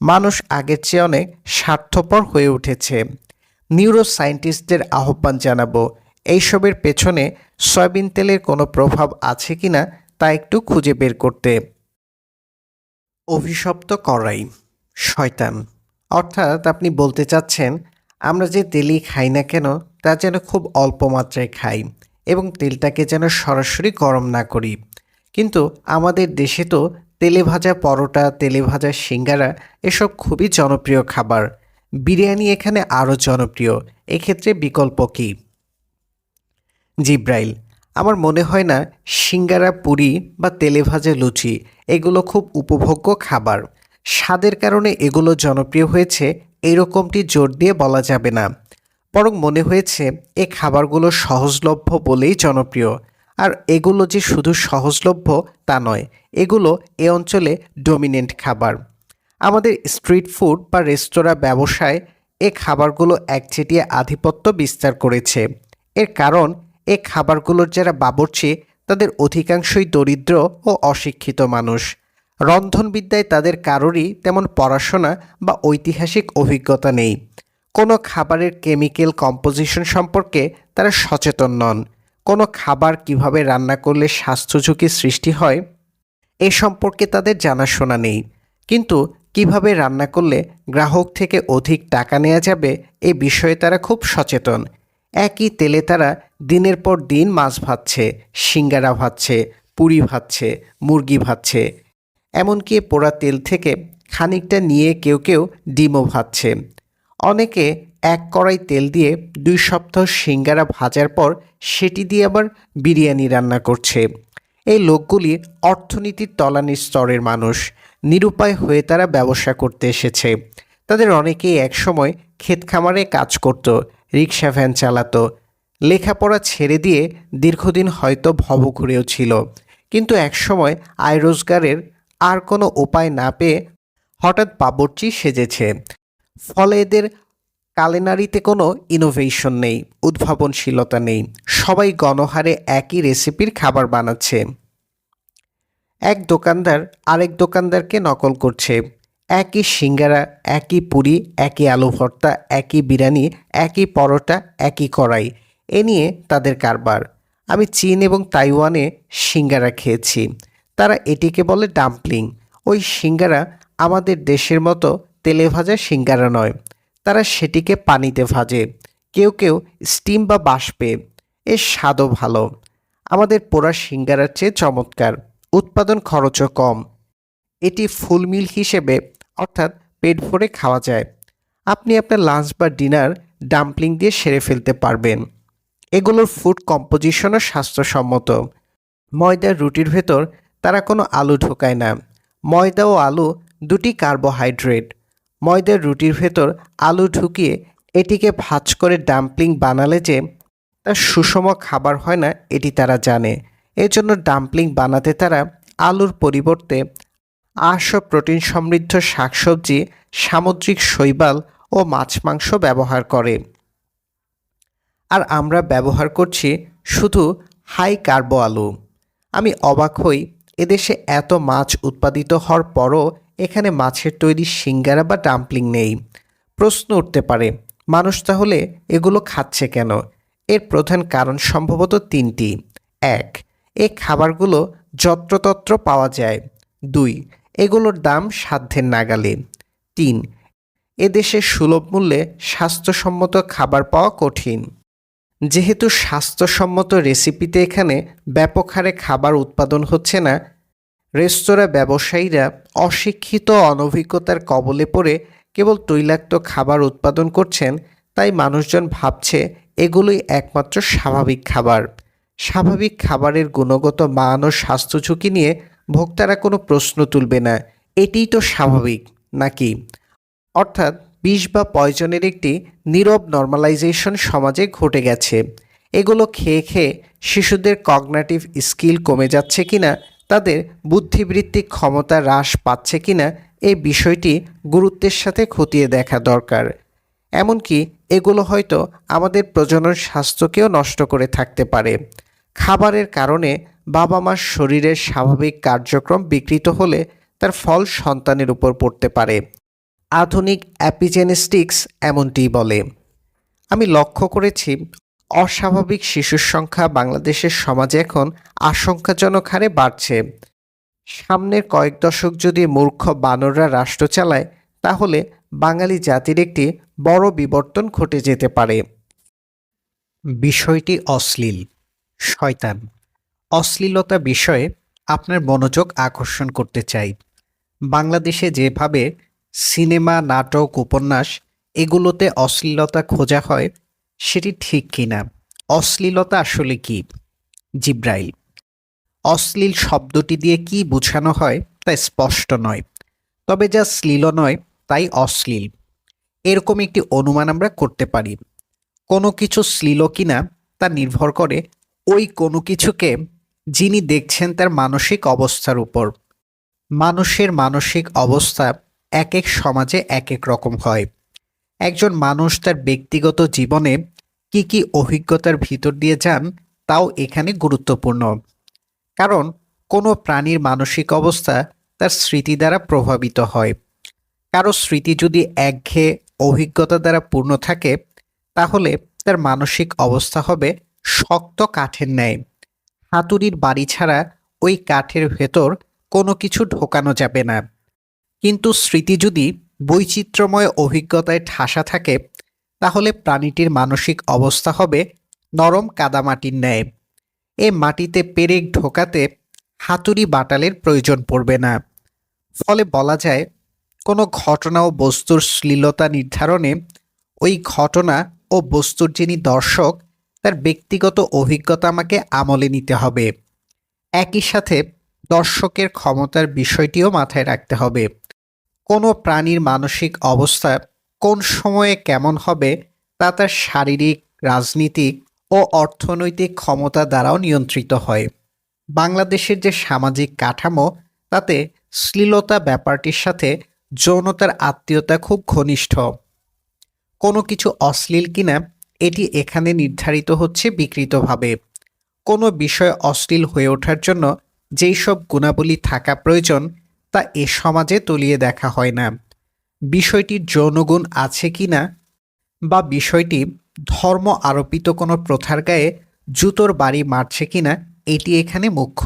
মানুষ আগের চেয়ে অনেক স্বার্থপর হয়ে উঠেছে। নিউরো সায়েন্টিস্টদের আহ্বান জানাবো, এইসবের পেছনে সয়াবিন তেলের কোনো প্রভাব আছে কিনা তা একটু খুঁজে বের করতে। অভিশপ্ত কড়াই, শয়তান। অর্থাৎ আপনি বলতে চাচ্ছেন, আমরা যে তেলই খাই না কেন তা যেন খুব অল্প মাত্রায় খাই, এবং তেলটাকে যেন সরাসরি গরম না করি। কিন্তু আমাদের দেশে তো তেলে ভাজা পরোটা, তেলে ভাজা সিঙ্গারা এসব খুবই জনপ্রিয় খাবার। বিরিয়ানি এখানে আরও জনপ্রিয়। এক্ষেত্রে বিকল্প কী? জিব্রাইল, আমার মনে হয় না সিঙ্গারা, পুরি বা তেলে ভাজা লুচি এগুলো খুব উপভোগ্য খাবার। স্বাদের কারণে এগুলো জনপ্রিয় হয়েছে এরকমটি জোর দিয়ে বলা যাবে না। বরং মনে হয়েছে এই খাবারগুলো সহজলভ্য বলেই জনপ্রিয়। আর এগুলো যে শুধু সহজলভ্য তা নয়, এগুলো এ অঞ্চলে ডমিনেন্ট খাবার। আমাদের স্ট্রিট ফুড বা রেস্তোরাঁ ব্যবসায় এ খাবারগুলো একচেটিয়া আধিপত্য বিস্তার করেছে। এর কারণ, এ খাবারগুলোর যারা বাবুর্চি তাদের অধিকাংশই দরিদ্র ও অশিক্ষিত মানুষ। রন্ধনবিদ্যায় তাদের কারোরই তেমন পড়াশোনা বা ঐতিহাসিক অভিজ্ঞতা নেই। কোনো খাবারের কেমিক্যাল কম্পোজিশন সম্পর্কে তারা সচেতন নন। কোনো খাবার কিভাবে রান্না করলে স্বাস্থ্য ঝুঁকি সৃষ্টি হয় এ সম্পর্কে তাদের জানাশোনা নেই। কিন্তু কিভাবে রান্না করলে গ্রাহক থেকে অধিক টাকা নেওয়া যাবে এ বিষয়ে তারা খুব সচেতন। একই তেলে তারা দিনের পর দিন মাছ ভাজছে, সিঙ্গারা ভাজছে, পুরি ভাজছে, মুরগি ভাজছে। এমনকি পোড়া তেল থেকে খানিকটা নিয়ে কেউ কেউ ডিমও ভাজছে। অনেকে এক কড়াই তেল দিয়ে 2 সপ্তাহ সিঙ্গারা ভাজার পর সেটি দিয়ে আবার বিরিয়ানি রান্না করছে। এই লোকগুলি অর্থনীতির তলানির স্তরের মানুষ। নিরুপায় হয়ে তারা ব্যবসা করতে এসেছে। তাদের অনেকেই একসময় ক্ষেত খামারে কাজ করত, রিক্সা ভ্যান চালাতো, লেখাপড়া ছেড়ে দিয়ে দীর্ঘদিন হয়তো ভবঘুরেও ছিল। কিন্তু একসময় আয় রোজগারের আর কোনো উপায় না পেয়ে হঠাৎ বাবুর্চি সেজেছে। ফলে এদের কালেনারিতে কোনো ইনোভেশন নেই, উদ্ভাবনশীলতা নেই। সবাই গণহারে একই রেসিপির খাবার বানাচ্ছে। এক দোকানদার আরেক দোকানদারকে নকল করছে। একই সিঙ্গারা, একই পুরি, একই আলু ভর্তা, একই বিরিয়ানি, একই পরোটা, একই কড়াই, এ নিয়ে তাদের কারবার। আমি চীন এবং তাইওয়ানে সিঙ্গারা খেয়েছি। তারা এটিকে বলে ডাম্পলিং। ওই সিঙ্গারা আমাদের দেশের মতো তেলে ভাজা সিঙ্গারা নয়। তারা সেটিকে পানিতে ভাজে, কেউ কেউ স্টিম বা বাষ্পে। এর স্বাদও ভালো। আমাদের পোড়া সিঙ্গারার চেয়ে চমৎকার। উৎপাদন খরচও কম। এটি ফুল মিল হিসেবে, অর্থাৎ পেট ভরে খাওয়া যায়। আপনি আপনার লাঞ্চ বা ডিনার ডাম্পলিং দিয়ে সেরে ফেলতে পারবেন। এগুলোর ফুড কম্পোজিশনও স্বাস্থ্যসম্মত। ময়দার রুটির ভেতর তারা কোনো আলু ঢোকায় না। ময়দা ও আলু দুটি কার্বোহাইড্রেট। ময়দার রুটির ভেতর আলু ঢুকিয়ে এটিকে ভাঁজ করে ডাম্পলিং বানালে যে তা সুষম খাবার হয় না এটি তারা জানে। এজন্য ডাম্পলিং বানাতে তারা আলুর পরিবর্তে আঁশ ও প্রোটিন সমৃদ্ধ শাকসবজি, সামুদ্রিক শৈবাল ও মাছ মাংস ব্যবহার করে। আর আমরা ব্যবহার করছি শুধু হাই কার্বো আলু। আমি অবাক হই, এদেশে এত মাছ উৎপাদিত হওয়ার পরও এখানে মাছের তৈরি সিঙ্গারা বা ডাম্পলিং নেই। প্রশ্ন উঠতে পারে, মানুষ তাহলে এগুলো খাচ্ছে কেন? এর প্রধান কারণ সম্ভবত তিনটি। এক, এই খাবারগুলো যত্রতত্র পাওয়া যায়। দুই, এগুলোর দাম সাধ্যের নাগালে। তিন, এদেশে সুলভ মূল্যে স্বাস্থ্যসম্মত খাবার পাওয়া কঠিন। যেহেতু স্বাস্থ্যসম্মত রেসিপিতে এখানে ব্যাপক হারে খাবার উৎপাদন হচ্ছে না, রেস্তোরাঁ ব্যবসায়ীরা অশিক্ষিত অনভিজ্ঞতার কবলে পড়ে কেবল তৈলাক্ত খাবার উৎপাদন করছেন, তাই মানুষজন ভাবছে এগুলোই একমাত্র স্বাভাবিক খাবার। স্বাভাবিক খাবারের গুণগত মান ও স্বাস্থ্য ঝুঁকি নিয়ে ভোক্তারা কোনো প্রশ্ন তুলবে না। এটিই তো স্বাভাবিক, নাকি? অর্থাৎ বিষ বা পয়জনের একটি নীরব নর্মালাইজেশন সমাজে ঘটে গেছে। এগুলো খেয়ে খেয়ে শিশুদের কগনিটিভ স্কিল কমে যাচ্ছে কিনা, তাদের বুদ্ধিবৃত্তিক ক্ষমতা হ্রাস পাচ্ছে কিনা, এই বিষয়টি গুরুত্বের সাথে খতিয়ে দেখা দরকার। এমনকি এগুলো হয়তো আমাদের প্রজনন স্বাস্থ্যকেও নষ্ট করে থাকতে পারে। খাবারের কারণে বাবা মার শরীরের স্বাভাবিক কার্যক্রম বিকৃত হলে তার ফল সন্তানের উপর পড়তে পারে। আধুনিক অ্যাপিজেনেস্টিক্স এমনটিই বলে। আমি লক্ষ্য করেছি, অস্বাভাবিক শিশুর সংখ্যা বাংলাদেশের সমাজে এখন আশঙ্কাজনক হারে বাড়ছে। সামনের কয়েক দশক যদি মূর্খ বানররা রাষ্ট্র চালায়, তাহলে বাঙালি জাতির একটি বড় বিবর্তন ঘটে যেতে পারে। বিষয়টি অশ্লীল। শয়তান। অশ্লীলতা বিষয়ে আপনার মনোযোগ আকর্ষণ করতে চাই। বাংলাদেশে যেভাবে সিনেমা, নাটক, উপন্যাস এগুলোতে অশ্লীলতা খোঁজা হয়, সেটি ঠিক কিনা? অশ্লীলতা আসলে কি? জিব্রাইল। অশ্লীল শব্দটি দিয়ে কি বোঝানো হয় তা স্পষ্ট নয়, তবে যা শ্লীল নয় তাই অশ্লীল, এরকম একটি অনুমান আমরা করতে পারি। কোনো কিছু শ্লীল কিনা তা নির্ভর করে ওই কোনো কিছুকে যিনি দেখছেন তার মানসিক অবস্থার উপর। মানুষের মানসিক অবস্থা এক এক সমাজে এক এক রকম হয়। একজন মানুষ তার ব্যক্তিগত জীবনে কি কি অভিজ্ঞতার ভিতর দিয়ে যান তাও এখানে গুরুত্বপূর্ণ। কারণ কোনো প্রাণীর মানসিক অবস্থা তার স্মৃতি দ্বারা প্রভাবিত হয়। কারো স্মৃতি যদি একঘেয়ে অভিজ্ঞতা দ্বারা পূর্ণ থাকে, তাহলে তার মানসিক অবস্থা হবে শক্ত কাঠের ন্যায়। হাতুড়ির বাড়ি ছাড়া ওই কাঠের ভেতর কোনো কিছু ঢোকানো যাবে না। কিন্তু স্মৃতি যদি বৈচিত্র্যময় অভিজ্ঞতায় ঠাসা থাকে, তাহলে প্রাণীটির মানসিক অবস্থা হবে নরম কাদামাটির ন্যায়। এ মাটিতে পেরেক ঢোকাতে হাতুড়ি বাটালের প্রয়োজন পড়বে না। ফলে বলা যায়, কোনো ঘটনা ও বস্তুর শ্লীলতা নির্ধারণে ওই ঘটনা ও বস্তুর যিনি দর্শক, তার ব্যক্তিগত অভিজ্ঞতা আমাকে আমলে নিতে হবে। একই সাথে দর্শকের ক্ষমতার বিষয়টিও মাথায় রাখতে হবে। কোনো প্রাণীর মানসিক অবস্থা কোন সময়ে কেমন হবে তা তার শারীরিক, রাজনীতিক ও অর্থনৈতিক ক্ষমতা দ্বারাও নিয়ন্ত্রিত হয়। বাংলাদেশের যে সামাজিক কাঠামো, তাতে শ্লীলতা ব্যাপারটির সাথে যৌনতার আত্মীয়তা খুব ঘনিষ্ঠ। কোনো কিছু অশ্লীল কিনা এটি এখানে নির্ধারিত হচ্ছে বিকৃতভাবে। কোনো বিষয় অশ্লীল হয়ে ওঠার জন্য যেই সব গুণাবলী থাকা প্রয়োজন তা এ সমাজে তলিয়ে দেখা হয় না। বিষয়টির যৌনগুণ আছে কিনা বা বিষয়টি ধর্ম আরোপিত কোনো প্রথার গায়ে জুতোর বাড়ি মারছে কিনা, এটি এখানে মুখ্য।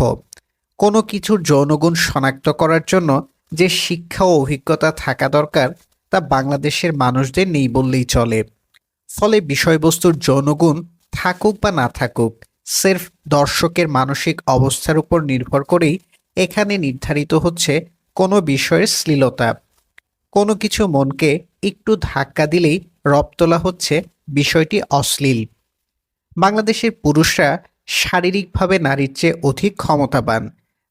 কোনো কিছুর যৌনগুণ শনাক্ত করার জন্য যে শিক্ষা ও অভিজ্ঞতা থাকা দরকার, তা বাংলাদেশের মানুষদের নেই বললেই চলে। ফলে বিষয়বস্তুর যৌনগুণ থাকুক বা না থাকুক, সির্ফ দর্শকের মানসিক অবস্থার উপর নির্ভর করেই এখানে নির্ধারিত হচ্ছে কোনো বিষয়ের শ্লীলতা। কোনো কিছু মনকে একটু ধাক্কা দিলেই রব তোলা হচ্ছে বিষয়টি অশ্লীল। বাংলাদেশের পুরুষরা শারীরিকভাবে নারীর চেয়ে অধিক ক্ষমতাবান।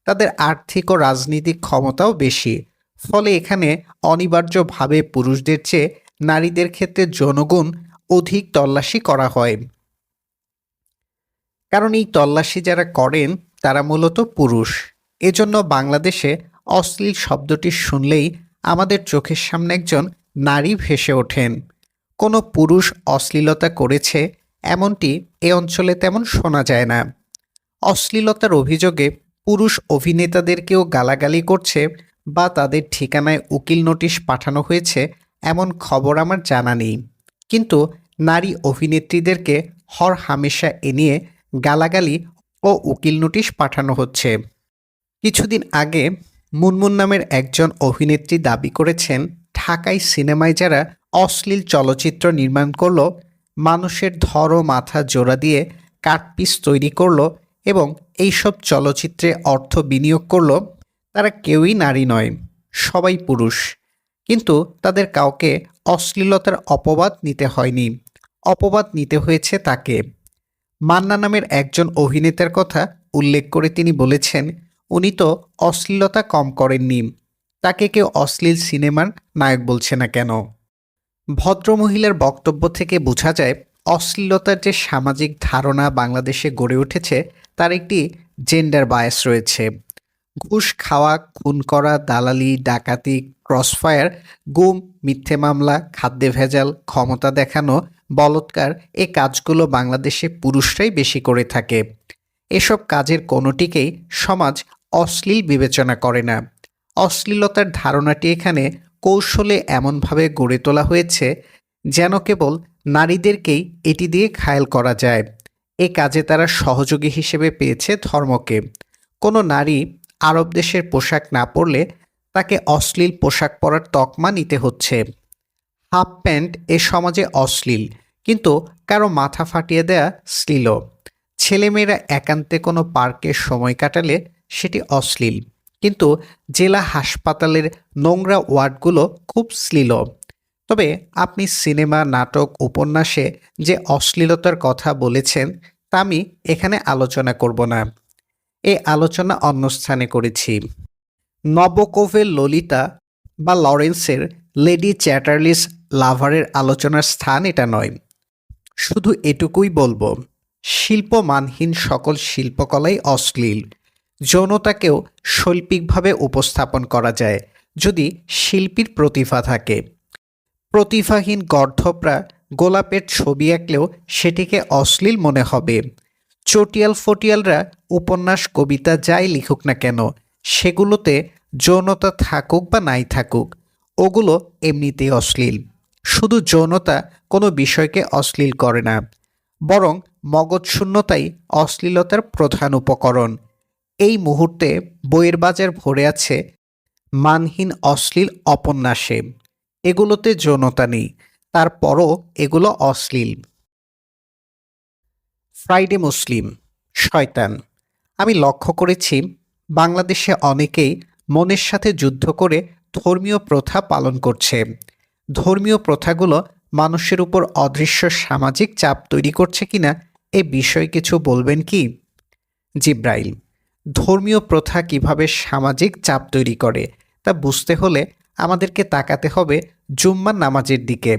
তাদের আর্থিক ও রাজনৈতিক ক্ষমতাও বেশি। ফলে এখানে অনিবার্যভাবে পুরুষদের চেয়ে নারীদের ক্ষেত্রে যৌনগুণ অধিক তল্লাশি করা হয়। কারণ এই তল্লাশি যারা করেন তারা মূলত পুরুষ। এজন্য বাংলাদেশে অশ্লীল শব্দটি শুনলেই আমাদের চোখের সামনে একজন নারী ভেসে ওঠেন। কোনো পুরুষ অশ্লীলতা করেছে এমনটি এ অঞ্চলে তেমন শোনা যায় না। অশ্লীলতার অভিযোগে পুরুষ অভিনেতাদেরকেও গালাগালি করছে বা তাদের ঠিকানায় উকিল নোটিশ পাঠানো হয়েছে এমন খবর আমার জানা নেই। কিন্তু নারী অভিনেত্রীদেরকে হরহামেশা এ নিয়ে গালাগালি ও উকিল নোটিশ পাঠানো হচ্ছে। কিছুদিন আগে মুনমুন নামের একজন অভিনেত্রী দাবি করেছেন ঢাকাই সিনেমায় যারা অশ্লীল চলচ্চিত্র নির্মাণ করলো, মানুষের ধর ও মাথা জোড়া দিয়ে কাটপিস তৈরি করলো এবং এইসব চলচ্চিত্রে অর্থ বিনিয়োগ করলো, তারা কেউই নারী নয়, সবাই পুরুষ। কিন্তু তাদের কাউকে অশ্লীলতার অপবাদ নিতে হয়নি, অপবাদ নিতে হয়েছে তাকে। মান্না নামের একজন অভিনেতার কথা উল্লেখ করে তিনি বলেছেন উনি তো অশ্লীলতা কম করেননি, তাকে কেউ অশ্লীল সিনেমার নায়ক বলছে না কেন। ভদ্রমহিলার বক্তব্য থেকে বোঝা যায় অশ্লীলতার যে সামাজিক ধারণা বাংলাদেশে গড়ে উঠেছে তার একটি জেন্ডার বায়াস রয়েছে। ঘুষ খাওয়া, খুন করা, দালালি, ডাকাতি, ক্রসফায়ার, গুম, মিথ্যে মামলা, খাদ্যে ভেজাল, ক্ষমতা দেখানো, বলৎকার, এই কাজগুলো বাংলাদেশে পুরুষরাই বেশি করে থাকে। এসব কাজের কোনোটিকেই সমাজ অশ্লীল বিবেচনা করে না। অশ্লীলতার ধারণাটি এখানে কৌশলে এমনভাবে গড়ে তোলা হয়েছে যেন কেবল নারীদেরকেই এটি দিয়ে ঘায়েল করা যায়। এ কাজে তারা সহযোগী হিসেবে পেয়েছে ধর্মকে। কোনো নারী আরব দেশের পোশাক না পরলে তাকে অশ্লীল পোশাক পরার তকমা নিতে হচ্ছে। হাফ প্যান্ট এ সমাজে অশ্লীল, কিন্তু কারো মাথা ফাটিয়ে দেয়া শ্লীল। ছেলেমেয়েরা একান্তে কোনো পার্কে সময় কাটালে সেটি অশ্লীল, কিন্তু জেলা হাসপাতালের নোংরা ওয়ার্ডগুলো খুব শ্লীল। তবে আপনি সিনেমা, নাটক, উপন্যাসে যে অশ্লীলতার কথা বলেছেন তা আমি এখানে আলোচনা করব না। এই আলোচনা অন্য স্থানে করেছি। নবকোভের ললিতা বা লরেন্সের লেডি চ্যাটার্লিস লাভারের আলোচনার স্থান এটা নয়। শুধু এটুকুই বলবো, শিল্পমানহীন সকল শিল্পকলাই অশ্লীল। যৌনতাকেও শৈল্পিকভাবে উপস্থাপন করা যায় যদি শিল্পীর প্রতিভা থাকে। প্রতিভাহীন গর্ধপরা গোলাপের ছবি আঁকলেও সেটিকে অশ্লীল মনে হবে। চটিয়াল ফটিয়ালরা উপন্যাস, কবিতা যাই লিখুক না কেন, সেগুলোতে যৌনতা থাকুক বা নাই থাকুক, ওগুলো এমনিতেই অশ্লীল। শুধু যৌনতা কোনো বিষয়কে অশ্লীল করে না, বরং মগজশূন্যতাই অশ্লীলতার প্রধান উপকরণ। এই মুহূর্তে বইয়ের বাজার ভরে আছে মানহীন অশ্লীল উপন্যাসে। এগুলোতে যৌনতা নেই, তারপরও এগুলো অশ্লীল। ফ্রাইডে মুসলিম, শয়তান। আমি লক্ষ্য করেছি বাংলাদেশে অনেকেই মনের সাথে যুদ্ধ করে ধর্মীয় প্রথা পালন করছে। ধর্মীয় প্রথাগুলো মানুষের উপর অদৃশ্য সামাজিক চাপ তৈরি করছে কিনা এ বিষয়ে কিছু বলবেন কি? জিব্রাইল, ধর্মীয় প্রথা কিভাবে সামাজিক চাপ তৈরি করে তা বুঝতে হলে আমাদেরকে তাকাতে হবে জুম্মার নামাজের দিকে।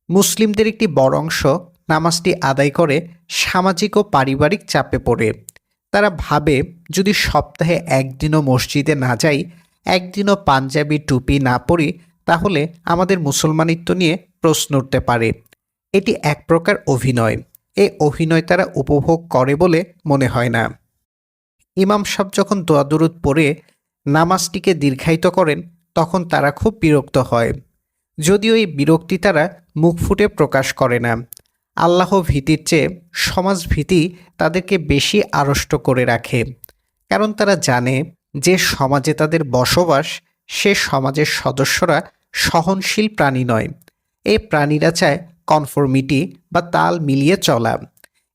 মুসলিমদের একটি বড় অংশ নামাজটি আদায় করে সামাজিক ও পারিবারিক চাপে পড়ে। তারা ভাবে যদি সপ্তাহে একদিনও মসজিদে না যাই, একদিনও পাঞ্জাবি টুপি না পরি, তাহলে আমাদের মুসলমানিত্ব নিয়ে প্রশ্ন উঠতে পারে। এটি এক প্রকার অভিনয়। এই অভিনয় তারা উপভোগ করে বলে মনে হয় না। ইমাম সাহেব যখন দোয়া দুরুদ পড়ে নামাজটিকে দীর্ঘায়িত করেন তখন তারা খুব বিরক্ত হয়। যদিও এই বিরক্তি তারা মুখ ফুটে প্রকাশ করে না। আল্লাহ ভীতির চেয়ে সমাজ ভীতি তাদেরকে বেশি আড়ষ্ট করে রাখে। কারণ তারা জানে যে সমাজে তাদের বসবাস, সে সমাজের সদস্যরা সহনশীল প্রাণী নয়। এই প্রাণীরা চায় কনফর্মিটি বা তাল মিলিয়ে চলা।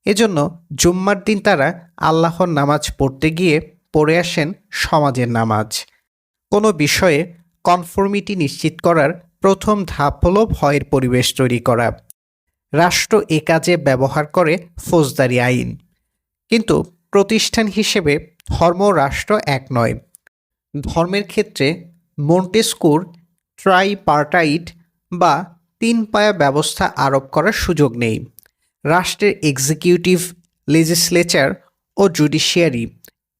এজন্য জুম্মার দিন তারা আল্লাহর নামাজ পড়তে গিয়ে পড়ে আসেন সমাজের নামাজ। কোনো বিষয়ে কনফর্মিটি নিশ্চিত করার প্রথম ধাপ হলো ভয়ের পরিবেশ তৈরি করা। রাষ্ট্র এ কাজে ব্যবহার করে ফৌজদারি আইন। কিন্তু প্রতিষ্ঠান হিসেবে ধর্ম ও রাষ্ট্র এক নয়। ধর্মের ক্ষেত্রে মন্টেস্কুর ট্রাইপার্টাইট বা তিন পায়া ব্যবস্থা আরোপ করার সুযোগ নেই। রাষ্ট্রের এক্সিকিউটিভ, লেজিসলেচার ও জুডিশিয়ারি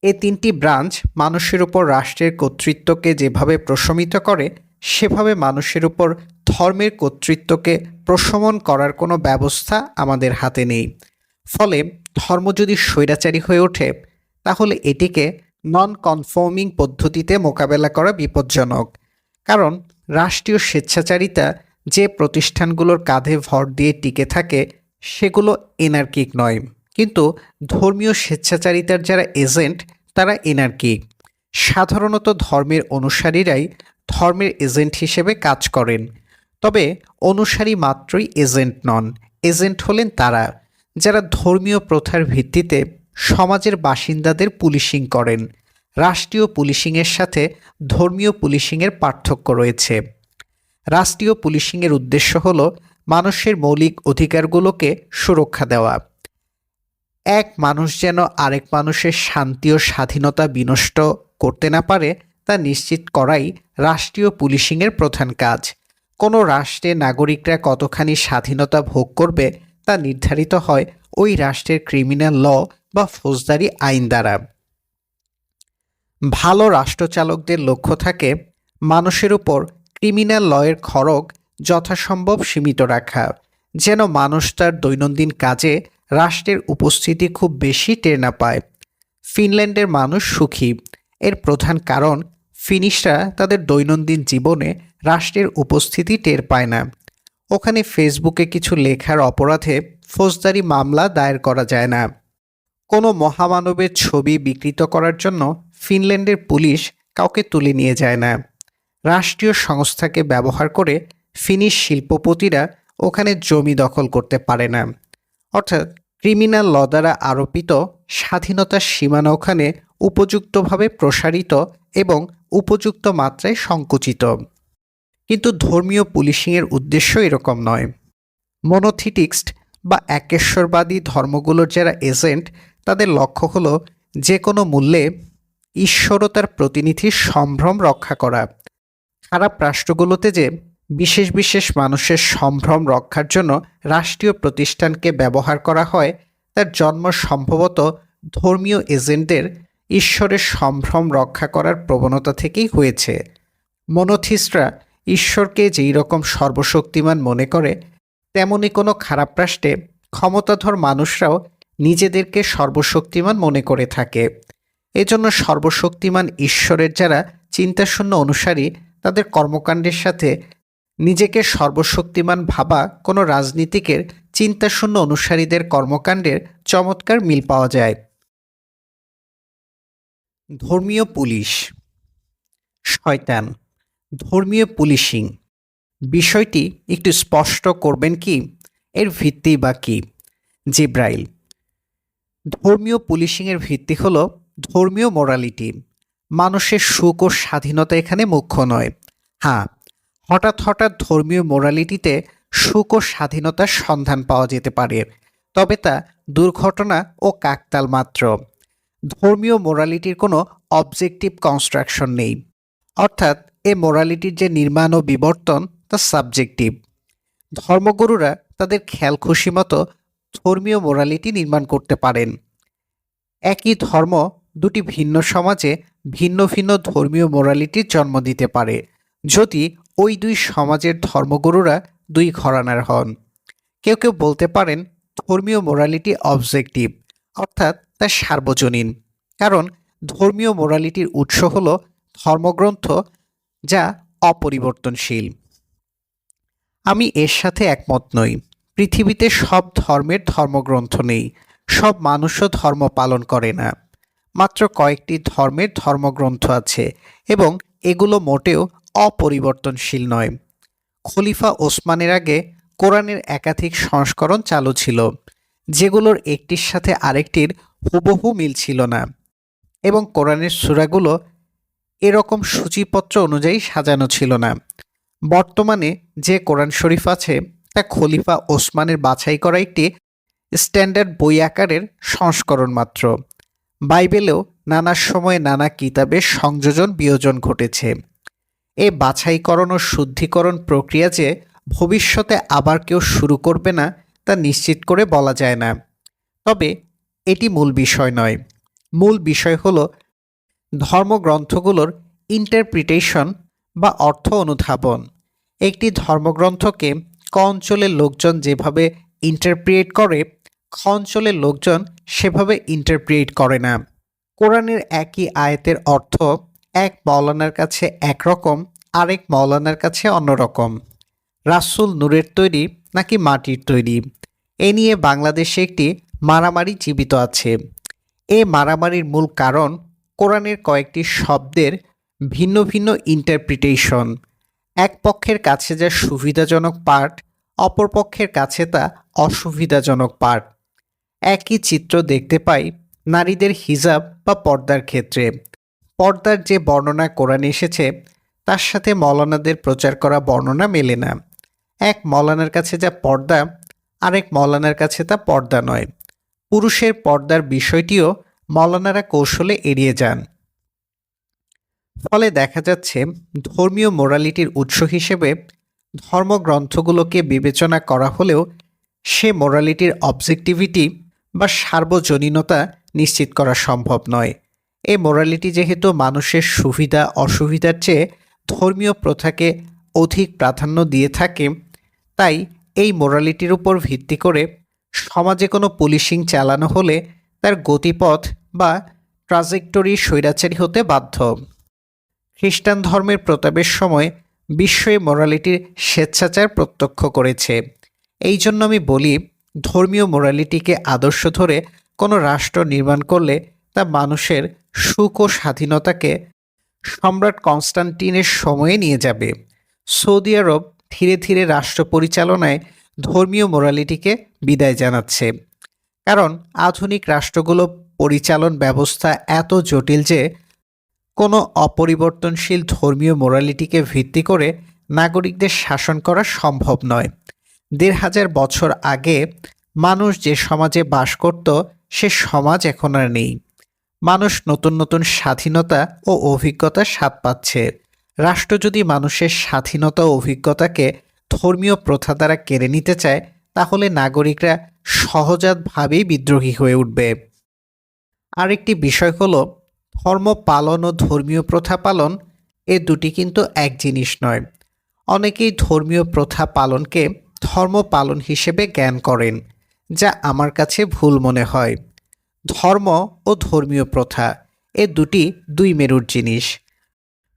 এ তিনটি ব্রাঞ্চ মানুষের উপর রাষ্ট্রের কর্তৃত্বকে যেভাবে প্রশমিত করে, সেভাবে মানুষের উপর ধর্মের কর্তৃত্বকে প্রশমন করার কোনো ব্যবস্থা আমাদের হাতে নেই। ফলে ধর্ম যদি স্বৈরাচারী হয়ে ওঠে, তাহলে এটিকে নন কনফর্মিং পদ্ধতিতে মোকাবেলা করা বিপজ্জনক। কারণ রাষ্ট্রীয় স্বেচ্ছাচারিতা যে প্রতিষ্ঠানগুলোর কাঁধে ভর দিয়ে টিকে থাকে, সেগুলো এনার্কিক নয়। কিন্তু ধর্মীয় স্বেচ্ছাচারিতার যারা এজেন্ট, তারা এনার্কিক। সাধারণত ধর্মের অনুসারীরাই ধর্মের এজেন্ট হিসেবে কাজ করেন। তবে অনুসারী মাত্রই এজেন্ট নন। এজেন্ট হলেন তারা যারা ধর্মীয় প্রথার ভিত্তিতে সমাজের বাসিন্দাদের পুলিশিং করেন। রাষ্ট্রীয় পুলিশিংয়ের সাথে ধর্মীয় পুলিশিংয়ের পার্থক্য রয়েছে। রাষ্ট্রীয় পুলিশিংয়ের উদ্দেশ্য হল মানুষের মৌলিক অধিকারগুলোকে সুরক্ষা দেওয়া। এক মানুষ যেন আরেক মানুষের শান্তি ও স্বাধীনতা বিনষ্ট করতে না পারে, তা নিশ্চিত করাই রাষ্ট্রীয় পুলিশিংয়ের প্রধান কাজ। কোনো রাষ্ট্রে নাগরিকরা কতখানি স্বাধীনতা ভোগ করবে, তা নির্ধারিত হয় ওই রাষ্ট্রের ক্রিমিনাল ল বা ফৌজদারি আইন দ্বারা। ভালো রাষ্ট্রচালকদের লক্ষ্য থাকে মানুষের উপর ক্রিমিনাল লয়ের খড়গ যথাসম্ভব সীমিত রাখা, যেন মানুষ তার দৈনন্দিন কাজে রাষ্ট্রের উপস্থিতি খুব বেশি টের না পায়। ফিনল্যান্ডের মানুষ সুখী। এর প্রধান কারণ ফিনিশরা তাদের দৈনন্দিন জীবনে রাষ্ট্রের উপস্থিতি টের পায় না। ওখানে ফেসবুকে কিছু লেখার অপরাধে ফৌজদারি মামলা দায়ের করা যায় না। কোনো মহামানবের ছবি বিকৃত করার জন্য ফিনল্যান্ডের পুলিশ কাউকে তুলে নিয়ে যায় না। রাষ্ট্রীয় সংস্থাকে ব্যবহার করে ফিনিশ শিল্পপতিরা ওখানে জমি দখল করতে পারে না। অর্থাৎ ক্রিমিনাল ল দ্বারা আরোপিত স্বাধীনতার সীমানা ওখানে উপযুক্তভাবে প্রসারিত এবং উপযুক্ত মাত্রায় সংকুচিত। কিন্তু ধর্মীয় পুলিশিংয়ের উদ্দেশ্য এরকম নয়। মনোথিটিক্সড বা একেশ্বরবাদী ধর্মগুলোর যারা এজেন্ট, তাদের লক্ষ্য হলো যে কোনো মূল্যে ঈশ্বরতার প্রতিনিধির সম্ভ্রম রক্ষা করা। খারাপ রাষ্ট্রগুলোতে যে বিশেষ বিশেষ মানুষের সম্ভ্রম রক্ষার জন্য রাষ্ট্রীয় প্রতিষ্ঠানকে ব্যবহার করা হয়, তার জন্ম সম্ভবত ধর্মীয় এজেন্টদের ঈশ্বরের সম্ভ্রম রক্ষা করার প্রবণতা থেকেই হয়েছে। মনোথিস্টরা ঈশ্বরকে যেই রকম সর্বশক্তিমান মনে করে, তেমনি কোনো খারাপ রাষ্ট্রে ক্ষমতাধর মানুষরাও নিজেদেরকে সর্বশক্তিমান মনে করে থাকে। এজন্য সর্বশক্তিমান ঈশ্বরের যারা চিন্তাশূন্য অনুসারী, তাদের কর্মকাণ্ডের সাথে নিজেকে সর্বশক্তিমান ভাবা কোনো রাজনীতিকের চিন্তাশূন্য অনুসারীদের কর্মকাণ্ডের চমৎকার মিল পাওয়া যায়। ধর্মীয় পুলিশ। শয়তান। ধর্মীয় পুলিশিং বিষয়টি একটু স্পষ্ট করবেন কি? এর ভিত্তি বা কী? জিব্রাইল। ধর্মীয় পুলিশিংয়ের ভিত্তি হল ধর্মীয় মোরালিটি। মানুষের সুখ ও স্বাধীনতা এখানে মুখ্য নয়। হ্যাঁ, হঠাৎ হঠাৎ ধর্মীয় মোরালিটিতে সুখ ও স্বাধীনতার সন্ধান পাওয়া যেতে পারে, তবে তা দুর্ঘটনা ও কাকতাল মাত্র। ধর্মীয় মোরালিটির কোনো অবজেক্টিভ কনস্ট্রাকশন নেই, অর্থাৎ এ মোরালিটির যে নির্মাণ ও বিবর্তন, তা সাবজেক্টিভ। ধর্মগুরুরা তাদের খেয়াল খুশি মতো ধর্মীয় মোরালিটি নির্মাণ করতে পারেন। একই ধর্ম দুটি ভিন্ন সমাজে ভিন্ন ভিন্ন ধর্মীয় মোরালিটির জন্ম দিতে পারে, যদি ওই দুই সমাজের ধর্মগুরুরা দুই ঘরানার হন। কেউ কেউ বলতে পারেন ধর্মীয় মোরালিটি অবজেক্টিভ, অর্থাৎ তা সার্বজনীন, কারণ ধর্মীয় মোরালিটির উৎস হল ধর্মগ্রন্থ, যা অপরিবর্তনশীল। আমি এর সাথে একমত নই। পৃথিবীতে সব ধর্মের ধর্মগ্রন্থ নেই, সব মানুষও ধর্ম পালন করে না। মাত্র কয়েকটি ধর্মের ধর্মগ্রন্থ আছে এবং এগুলো মোটেও অপরিবর্তনশীল নয়। খলিফা ওসমানের আগে কোরআনের একাধিক সংস্করণ চালু ছিল, যেগুলোর একটির সাথে আরেকটির হুবহু মিল ছিল না, এবং কোরআনের সূরাগুলো এরকম সূচিপত্র অনুযায়ী সাজানো ছিল না। বর্তমানে যে কোরআন শরীফ আছে, তা খলিফা ওসমানের বাছাই করা একটি স্ট্যান্ডার্ড বই আকারের সংস্করণ মাত্র। বাইবেলেও নানা সময়ে নানা কিতাবের সংযোজন বিয়োজন ঘটেছে। এই বাছাইকরণ ও শুদ্ধিকরণ প্রক্রিয়া যে ভবিষ্যতে আবার কেউ শুরু করবে না তা নিশ্চিত করে বলা যায় না। তবে এটি মূল বিষয় নয়। মূল বিষয় হল ধর্মগ্রন্থগুলোর ইন্টারপ্রিটেশন বা অর্থ অনুধাবন। একটি ধর্মগ্রন্থকে ক অঞ্চলের লোকজন যেভাবে ইন্টারপ্রিয়েট করে, খ অঞ্চলের লোকজন সেভাবে ইন্টারপ্রিয়েট করে না। কোরআনের একই আয়াতের অর্থ এক মৌলানার কাছে একরকম, আরেক মৌলানার কাছে অন্যরকম। রাসূল নূরের তৈরি নাকি মাটির তৈরি, এ নিয়ে বাংলাদেশে একটি মারামারি জীবিত আছে। এ মারামারির মূল কারণ কোরআনের কয়েকটি শব্দের ভিন্ন ভিন্ন ইন্টারপ্রিটেশন। এক পক্ষের কাছে যা সুবিধাজনক পাঠ, অপর পক্ষের কাছে তা অসুবিধাজনক পাঠ। একই চিত্র দেখতে পাই নারীদের হিজাব বা পর্দার ক্ষেত্রে। পর্দার যে বর্ণনা কোরআনে এসেছে তার সাথে মৌলানাদের প্রচার করা বর্ণনা মেলে না। এক মৌলানার কাছে যা পর্দা, আরেক মৌলানার কাছে তা পর্দা নয়। পুরুষের পর্দার বিষয়টিও মৌলানারা কৌশলে এড়িয়ে যান। ফলে দেখা যাচ্ছে ধর্মীয় মোরালিটির উৎস হিসেবে ধর্মগ্রন্থগুলোকে বিবেচনা করা হলেও সে মোরালিটির অবজেক্টিভিটি বা সার্বজনীনতা নিশ্চিত করা সম্ভব নয়। এই মোরালিটি যেহেতু মানুষের সুবিধা অসুবিধার চেয়ে ধর্মীয় প্রথাকে অধিক প্রাধান্য দিয়ে থাকে, তাই এই মোরালিটির উপর ভিত্তি করে সমাজে কোনো পুলিশিং চালানো হলে তার গতিপথ বা ট্রাজেক্টরি স্বৈরাচারী হতে বাধ্য। খ্রিস্টান ধর্মের প্রতাপের সময় বিশ্বই মোরালিটির স্বেচ্ছাচার প্রত্যক্ষ করেছে। এই জন্য আমি বলি, ধর্মীয় মোরালিটিকে আদর্শ ধরে কোনো রাষ্ট্র নির্মাণ করলে তা মানুষের সুখ ও স্বাধীনতাকে সম্রাট কনস্টান্টিনের সময়ে নিয়ে যাবে। সৌদি আরব ধীরে ধীরে রাষ্ট্র পরিচালনায় ধর্মীয় মোরালিটিকে বিদায় জানাচ্ছে, কারণ আধুনিক রাষ্ট্রগুলো পরিচালন ব্যবস্থা এত জটিল যে কোনো অপরিবর্তনশীল ধর্মীয় মোরালিটিকে ভিত্তি করে নাগরিকদের শাসন করা সম্ভব নয়। ১৫০০ বছর আগে মানুষ যে সমাজে বাস করত সে সমাজ এখন আর নেই। মানুষ নতুন নতুন স্বাধীনতা ও অভিজ্ঞতার স্বাদ পাচ্ছে। রাষ্ট্র যদি মানুষের স্বাধীনতা ও অভিজ্ঞতাকে ধর্মীয় প্রথা দ্বারা কেড়ে নিতে চায়, তাহলে নাগরিকরা সহজাতভাবেই বিদ্রোহী হয়ে উঠবে। আরেকটি বিষয় হলো, ধর্ম পালন ও ধর্মীয় প্রথা পালন এ দুটি কিন্তু এক জিনিস নয়। অনেকেই ধর্মীয় প্রথা পালনকে ধর্ম পালন হিসেবে জ্ঞান করেন, যা আমার কাছে ভুল মনে হয়। ধর্ম ও ধর্মীয় প্রথা এ দুটি দুই মেরুর জিনিস।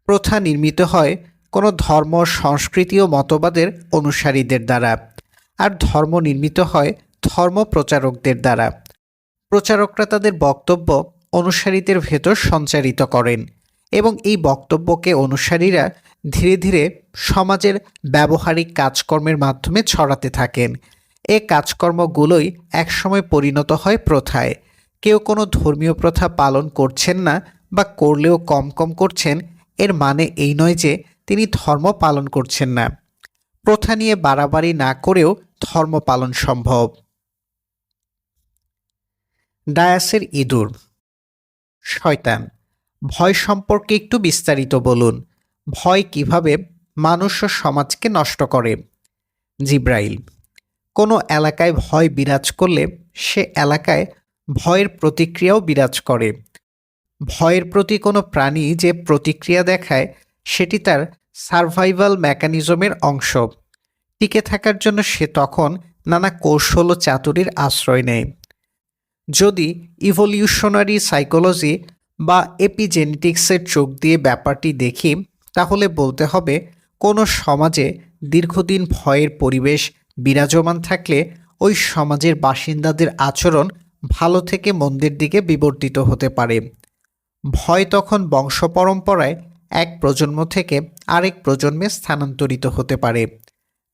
প্রথা নির্মিত হয় কোনো ধর্ম, সংস্কৃতি ও মতবাদের অনুসারীদের দ্বারা, আর ধর্ম নির্মিত হয় ধর্ম প্রচারকদের দ্বারা। প্রচারকরা তাদের বক্তব্য অনুসারীদের ভেতর সঞ্চারিত করেন এবং এই বক্তব্যকে অনুসারীরা ধীরে ধীরে সমাজের ব্যবহারিক কাজকর্মের মাধ্যমে ছড়াতে থাকেন। এ কাজকর্মগুলোই একসময় পরিণত হয় প্রথায়। কেউ কোনো ধর্মীয় প্রথা পালন করছেন না বা করলেও কম কম করছেন, এর মানে এই নয় যে তিনি ধর্ম পালন করছেন না। প্রথা নিয়ে বাড়াবাড়ি না করেও ধর্ম পালন সম্ভব। ডায়াসের ইঁদুর। শয়তান, ভয় সম্পর্কে একটু বিস্তারিত বলুন। ভয় কিভাবে মানুষ ও সমাজকে নষ্ট করে? জিব্রাইল, কোনো এলাকায় ভয় বিরাজ করলে সে এলাকায় ভয়ের প্রতিক্রিয়াও বিরাজ করে। ভয়ের প্রতি কোনো প্রাণী যে প্রতিক্রিয়া দেখায় সেটি তার সার্ভাইভাল মেকানিজমের অংশ। টিকে থাকার জন্য সে তখন নানা কৌশল ও চাতুরির আশ্রয় নেয়। যদি ইভলিউশনারি সাইকোলজি বা এপিজেনেটিক্সের চোখ দিয়ে ব্যাপারটি দেখি, তাহলে বলতে হবে কোনো সমাজে দীর্ঘদিন ভয়ের পরিবেশ বিরাজমান থাকলে ওই সমাজের বাসিন্দাদের আচরণ ভালো থেকে মন্দের দিকে বিবর্তিত হতে পারে। ভয় তখন বংশ পরম্পরায় এক প্রজন্ম থেকে আরেক প্রজন্মে স্থানান্তরিত হতে পারে।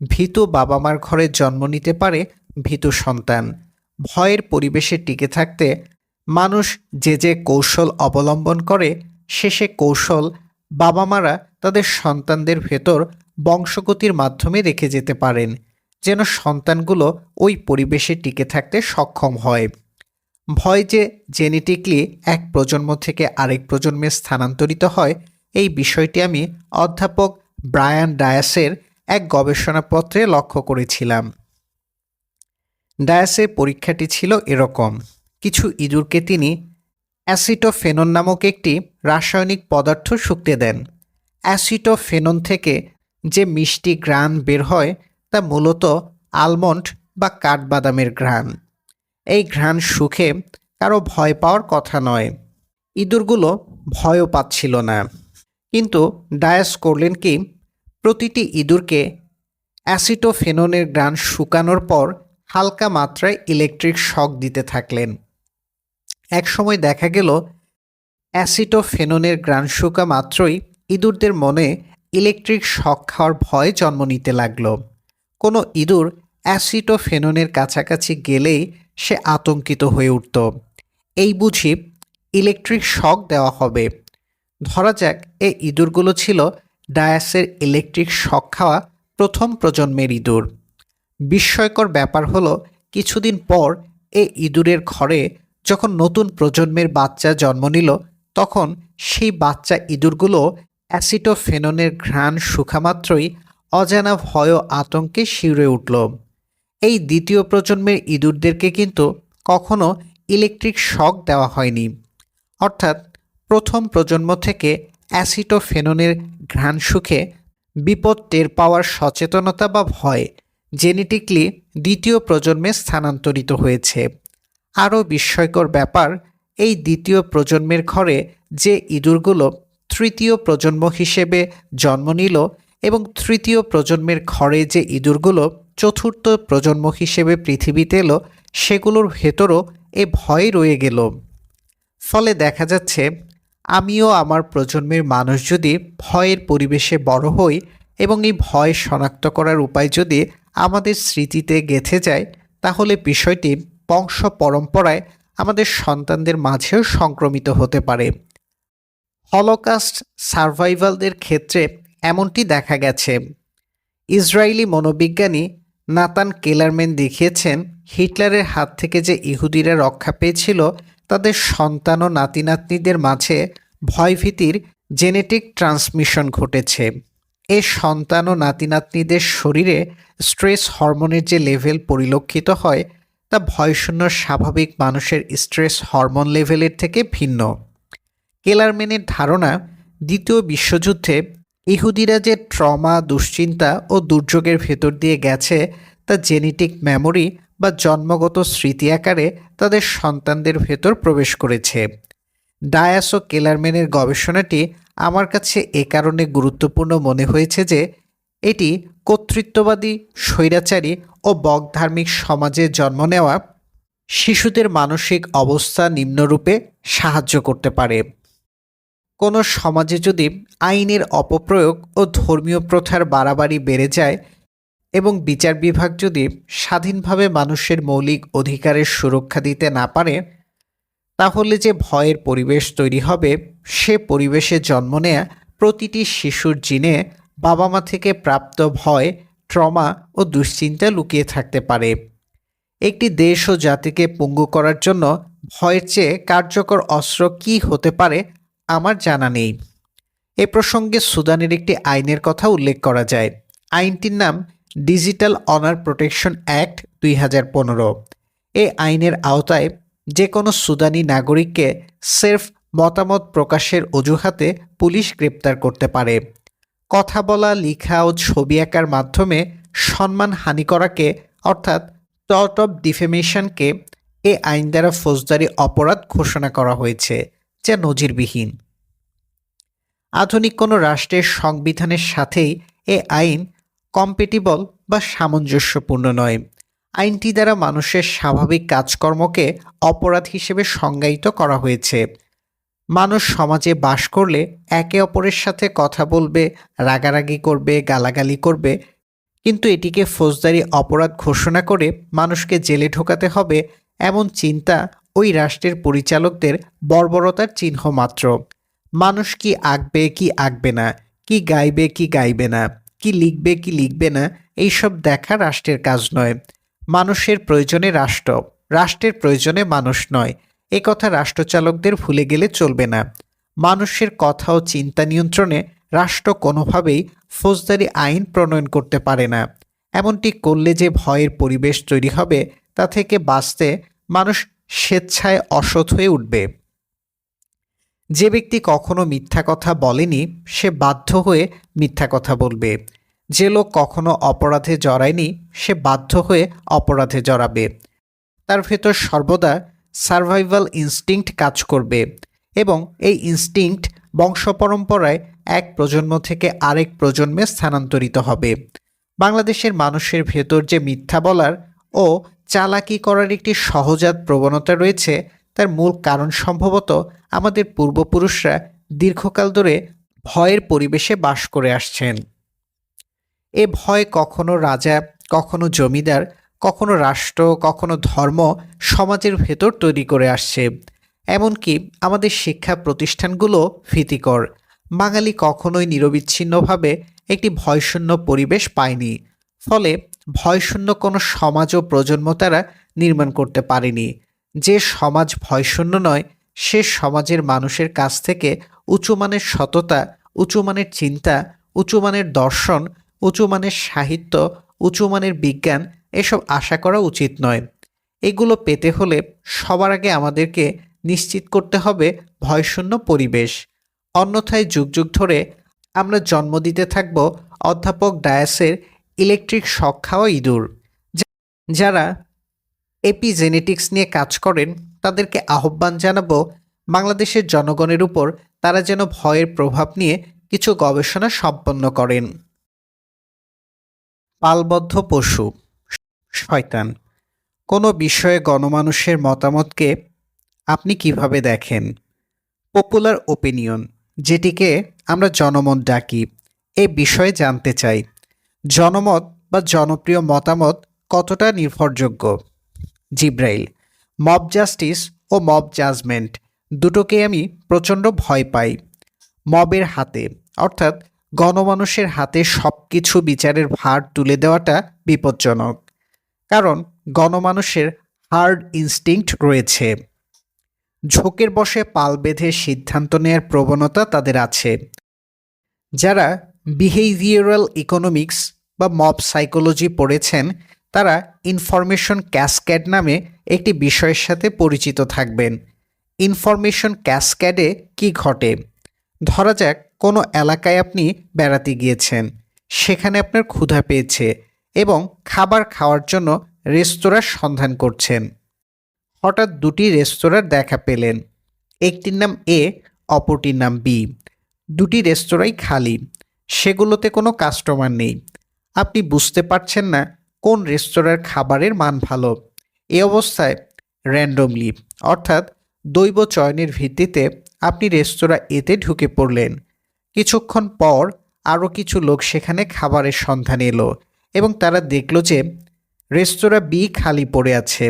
ভীতু বাবা মার ঘরে জন্ম নিতে পারে ভীতু সন্তান। ভয়ের পরিবেশে টিকে থাকতে মানুষ যে যে কৌশল অবলম্বন করে, সে কৌশল বাবা মারা তাদের সন্তানদের ভেতর বংশগতির মাধ্যমে রেখে যেতে পারেন। যেন সন্তানগুলো ওই পরিবেশে টিকে থাকতে সক্ষম হয়। ভয় যে জেনেটিকলি এক প্রজন্ম থেকে আরেক প্রজন্মে স্থানান্তরিত হয়, এই বিষয়টি আমি অধ্যাপক ব্রায়ান ডায়াসের এক গবেষণাপত্রে লক্ষ্য করেছিলাম। ডায়াসের পরীক্ষাটি ছিল এরকম: কিছু ইঁদুরকে তিনি অ্যাসিটোফেনন নামক একটি রাসায়নিক পদার্থ শুঁকতে দেন। অ্যাসিটোফেনন থেকে যে মিষ্টি ঘ্রাণ বের হয় তা মূলত আলমন্ড বা কাঠবাদামের ঘ্রাণ। এই ঘ্রাণ শুঁকে কারো ভয় পাওয়ার কথা নয়। ইঁদুরগুলো ভয়ও পাচ্ছিল না। কিন্তু ডায়াস করলেন কি, প্রতিটি ইঁদুরকে অ্যাসিটোফেননের ঘ্রাণ শুকানোর পর হালকা মাত্রায় ইলেকট্রিক শক দিতে থাকলেন। একসময় দেখা গেল অ্যাসিটোফেননের ঘ্রাণ শুকা মাত্রই ইঁদুরদের মনে ইলেকট্রিক শক খাওয়ার ভয় জন্ম নিতে লাগল। কোনো ইঁদুর অ্যাসিটোফেননের কাছাকাছি গেলেই সে আতঙ্কিত হয়ে উঠত। এই বুঝি ইলেকট্রিক শক দেওয়া হবে। ধরা যাক এই ইঁদুরগুলো ছিল ডায়াসের ইলেকট্রিক শক খাওয়া প্রথম প্রজন্মের ইঁদুর। বিস্ময়কর ব্যাপার হলো, কিছুদিন পর এই ইঁদুরের ঘরে যখন নতুন প্রজন্মের বাচ্চা জন্ম নিল, তখন সেই বাচ্চা ইঁদুরগুলো অ্যাসিটোফেননের ঘ্রাণ শুকামাত্রই অজানা ভয় ও আতঙ্কে শিউরে উঠল। এই দ্বিতীয় প্রজন্মের ইঁদুরদেরকে কিন্তু কখনো ইলেকট্রিক শক দেওয়া হয়নি। অর্থাৎ প্রথম প্রজন্ম থেকে অ্যাসিটোফেননের ঘ্রাণ শুকে বিপদ টের পাওয়ার সচেতনতা বা ভয় জেনেটিকলি দ্বিতীয় প্রজন্মে স্থানান্তরিত হয়েছে। আরও বিস্ময়কর ব্যাপার, এই দ্বিতীয় প্রজন্মের ঘরে যে ইঁদুরগুলো তৃতীয় প্রজন্ম হিসেবে জন্ম নিল এবং তৃতীয় প্রজন্মের ঘরে যে ইঁদুরগুলো চতুর্থ প্রজন্ম হিসেবে পৃথিবীতে এলো, সেগুলোর ভেতরও এ ভয় রয়ে গেল। ফলে দেখা যাচ্ছে, আমিও আমার প্রজন্মের মানুষ যদি ভয়ের পরিবেশে বড় হই এবং এই ভয় শনাক্ত করার উপায় যদি আমাদের স্মৃতিতে গেঁথে যায়, তাহলে বিষয়টি বংশ পরম্পরায় আমাদের সন্তানদের মাঝেও সংক্রমিত হতে পারে। হলোকাস্ট সার্ভাইভালদের ক্ষেত্রে এমনটি দেখা গেছে। ইসরায়েলি মনোবিজ্ঞানী নাতান কেলারম্যান দেখিয়েছেন, হিটলারের হাত থেকে যে ইহুদিরা রক্ষা পেয়েছিল, তাদের সন্তান ও নাতিনাতনিদের মাঝে ভয়ভীতির জেনেটিক ট্রান্সমিশন ঘটেছে। এ সন্তান ও নাতিনাতনিদের শরীরে স্ট্রেস হরমোনের যে লেভেল পরিলক্ষিত হয়, তা ভয়শূন্য স্বাভাবিক মানুষের স্ট্রেস হরমোন লেভেলের থেকে ভিন্ন। কেলারম্যানের ধারণা, দ্বিতীয় বিশ্বযুদ্ধে ইহুদিরা যে ট্রমা, দুশ্চিন্তা ও দুর্যোগের ভেতর দিয়ে গেছে, তা জেনেটিক মেমোরি বা জন্মগত স্মৃতি আকারে তাদের সন্তানদের ভেতর প্রবেশ করেছে। ডায়াস ও কেলারম্যানের গবেষণাটি আমার কাছে এ কারণে গুরুত্বপূর্ণ মনে হয়েছে যে এটি কর্তৃত্ববাদী, স্বৈরাচারী ও বগধার্মিক সমাজে জন্ম নেওয়া শিশুদের মানসিক অবস্থা নিম্নরূপে সাহায্য করতে পারে। কোনো সমাজে যদি আইনের অপপ্রয়োগ ও ধর্মীয় প্রথার বাড়াবাড়ি বেড়ে যায় এবং বিচার বিভাগ যদি স্বাধীনভাবে মানুষের মৌলিক অধিকারের সুরক্ষা দিতে না পারে, তাহলে যে ভয়ের পরিবেশ তৈরি হবে, সে পরিবেশে জন্ম নেয়া প্রতিটি শিশুর জিনে বাবা মা থেকে প্রাপ্ত ভয়, ট্রমা ও দুশ্চিন্তা লুকিয়ে থাকতে পারে। একটি দেশ ও জাতিকে পঙ্গু করার জন্য ভয়ের চেয়ে কার্যকর অস্ত্র কী হতে পারে আমার জানা নেই। এ প্রসঙ্গে সুদানের একটি আইনের কথা উল্লেখ করা যায়। আইনটির নাম ডিজিটাল অনার প্রোটেকশন অ্যাক্ট 2015। এই আইনের আওতায় যে কোনো সুদানি নাগরিককে সেলফ মতামত প্রকাশের অজুহাতে পুলিশ গ্রেপ্তার করতে পারে। কথা বলা, লেখা ও ছবি আঁকার মাধ্যমে সম্মানহানি করাকে, অর্থাৎ টর্ট অফ ডিফেমেশনকে এ আইন দ্বারা ফৌজদারি অপরাধ ঘোষণা করা হয়েছে, যা নজিরবিহীন। আধুনিক কোনো রাষ্ট্রের সংবিধানের সাথেই এ আইন কম্প্যাটিবল বা সামঞ্জস্যপূর্ণ নয়। আইনটি দ্বারা মানুষের স্বাভাবিক কাজকর্মকে অপরাধ হিসেবে সংজ্ঞায়িত করা হয়েছে। মানুষ সমাজে বাস করলে একে অপরের সাথে কথা বলবে, রাগারাগি করবে, গালাগালি করবে, কিন্তু এটিকে ফৌজদারি অপরাধ ঘোষণা করে মানুষকে জেলে ঢোকাতে হবে, এমন চিন্তা ওই রাষ্ট্রের পরিচালকদের বর্বরতার চিহ্ন মাত্র। মানুষ কি আঁকবে, কি আঁকবে না, কি গাইবে, কি গাইবে না, কি লিখবে কি লিখবে না এইসব দেখা রাষ্ট্রের কাজ নয়। মানুষের প্রয়োজনে রাষ্ট্র, রাষ্ট্রের প্রয়োজনে মানুষ নয়, এ কথা রাষ্ট্রচালকদের ভুলে গেলে চলবে না। মানুষের কথা ও চিন্তা নিয়ন্ত্রণে রাষ্ট্র কোনোভাবেই ফৌজদারি আইন প্রণয়ন করতে পারে না। এমনটি করলে যে ভয়ের পরিবেশ তৈরি হবে তা থেকে বাঁচতে মানুষ স্বেচ্ছায় অসৎ হয়ে উঠবে। যে ব্যক্তি কখনো মিথ্যা কথা বলেনি সে বাধ্য হয়ে মিথ্যা কথা বলবে। যে লোক কখনো অপরাধে জড়ায়নি সে বাধ্য হয়ে অপরাধে জড়াবে। তার ভেতর সর্বদা সার্ভাইভাল ইনস্টিংক্ট কাজ করবে এবং এই ইনস্টিংক্ট বংশপরম্পরায় এক প্রজন্ম থেকে আরেক প্রজন্মে স্থানান্তরিত হবে। বাংলাদেশের মানুষের ভেতর যে মিথ্যা বলার ও চালাকি করার একটি সহজাত প্রবণতা রয়েছে তার মূল কারণ সম্ভবত আমাদের পূর্বপুরুষরা দীর্ঘকাল ধরে ভয়ের পরিবেশে বাস করে আসছেন। এ ভয় কখনো রাজা, কখনো জমিদার, কখনো রাষ্ট্র, কখনো ধর্ম সমাজের ভেতর তৈরি করে আসছে। এমনকি আমাদের শিক্ষা প্রতিষ্ঠানগুলো ভীতিকর। বাঙালি কখনোই নিরবিচ্ছিন্নভাবে একটি ভয়শূন্য পরিবেশ পায়নি। ফলে ভয়শূন্য কোনো সমাজ ও প্রজন্ম তারা নির্মাণ করতে পারেনি। যে সমাজ ভয়শূন্য নয় সে সমাজের মানুষের কাছ থেকে উঁচুমানের সততা, উঁচুমানের চিন্তা, উঁচুমানের দর্শন, উঁচুমানের সাহিত্য, উঁচুমানের বিজ্ঞান এসব আশা করা উচিত নয়। এগুলো পেতে হলে সবার আগে আমাদেরকে নিশ্চিত করতে হবে ভয়শূন্য পরিবেশ। অন্যথায় যুগ যুগ ধরে আমরা জন্ম দিতে থাকব অধ্যাপক ডায়াসের ইলেকট্রিক শক খাওয়া ইঁদুর। যারা এপিজেনেটিক্স নিয়ে কাজ করেন তাদেরকে আহ্বান জানাবো বাংলাদেশের জনগণের উপর তারা যেন ভয়ের প্রভাব নিয়ে কিছু গবেষণা সম্পন্ন করেন। পালবদ্ধ পশু, শয়তান। কোনো বিষয়ে গণমানুষের মতামতকে আপনি কিভাবে দেখেন? পপুলার ওপিনিয়ন, যেটিকে আমরা জনমত ডাকি, এ বিষয়ে জানতে চাই। জনমত বা জনপ্রিয় মতামত কতটা নির্ভরযোগ্য? জিব্রাইল, মব জাস্টিস ও মব জাজমেন্ট দুটোকে আমি প্রচণ্ড ভয় পাই। মবের হাতে অর্থাৎ গণমানুষের হাতে সব কিছু বিচারের ভার তুলে দেওয়াটা বিপজ্জনক। কারণ গণমানুষের হার্ড ইনস্টিংক্ট রয়েছে। ঝোঁকের বশে পাল বেঁধে সিদ্ধান্ত নেয়ার প্রবণতা তাদের আছে। যারা বিহেভিয়ারাল ইকোনমিক্স বা মব সাইকোলজি পড়েছেন তারা ইনফরমেশন ক্যাসক্যাড নামে একটি বিষয়ের সাথে পরিচিত থাকবেন। ইনফরমেশন ক্যাসক্যাডে কি ঘটে? ধরা যাক কোনো এলাকায় আপনি বেড়াতে গিয়েছেন, সেখানে আপনার ক্ষুধা পেয়েছে এবং খাবার খাওয়ার জন্য রেস্তোরাঁর সন্ধান করছেন। হঠাৎ দুটি রেস্তোরাঁর দেখা পেলেন, একটির নাম এ, অপরটির নাম বি। দুটি রেস্তোরাঁই খালি, সেগুলোতে কোনো কাস্টমার নেই। আপনি বুঝতে পারছেন না কোন রেস্তোরাঁর খাবারের মান ভালো। এই অবস্থায় র্যান্ডমলি অর্থাৎ দৈব চয়নের ভিত্তিতে আপনি রেস্তোরাঁ এতে ঢুকে পড়লেন। কিছুক্ষণ পর আরও কিছু লোক সেখানে খাবারের সন্ধানে এলো এবং তারা দেখল যে রেস্তোরাঁ বি খালি পড়ে আছে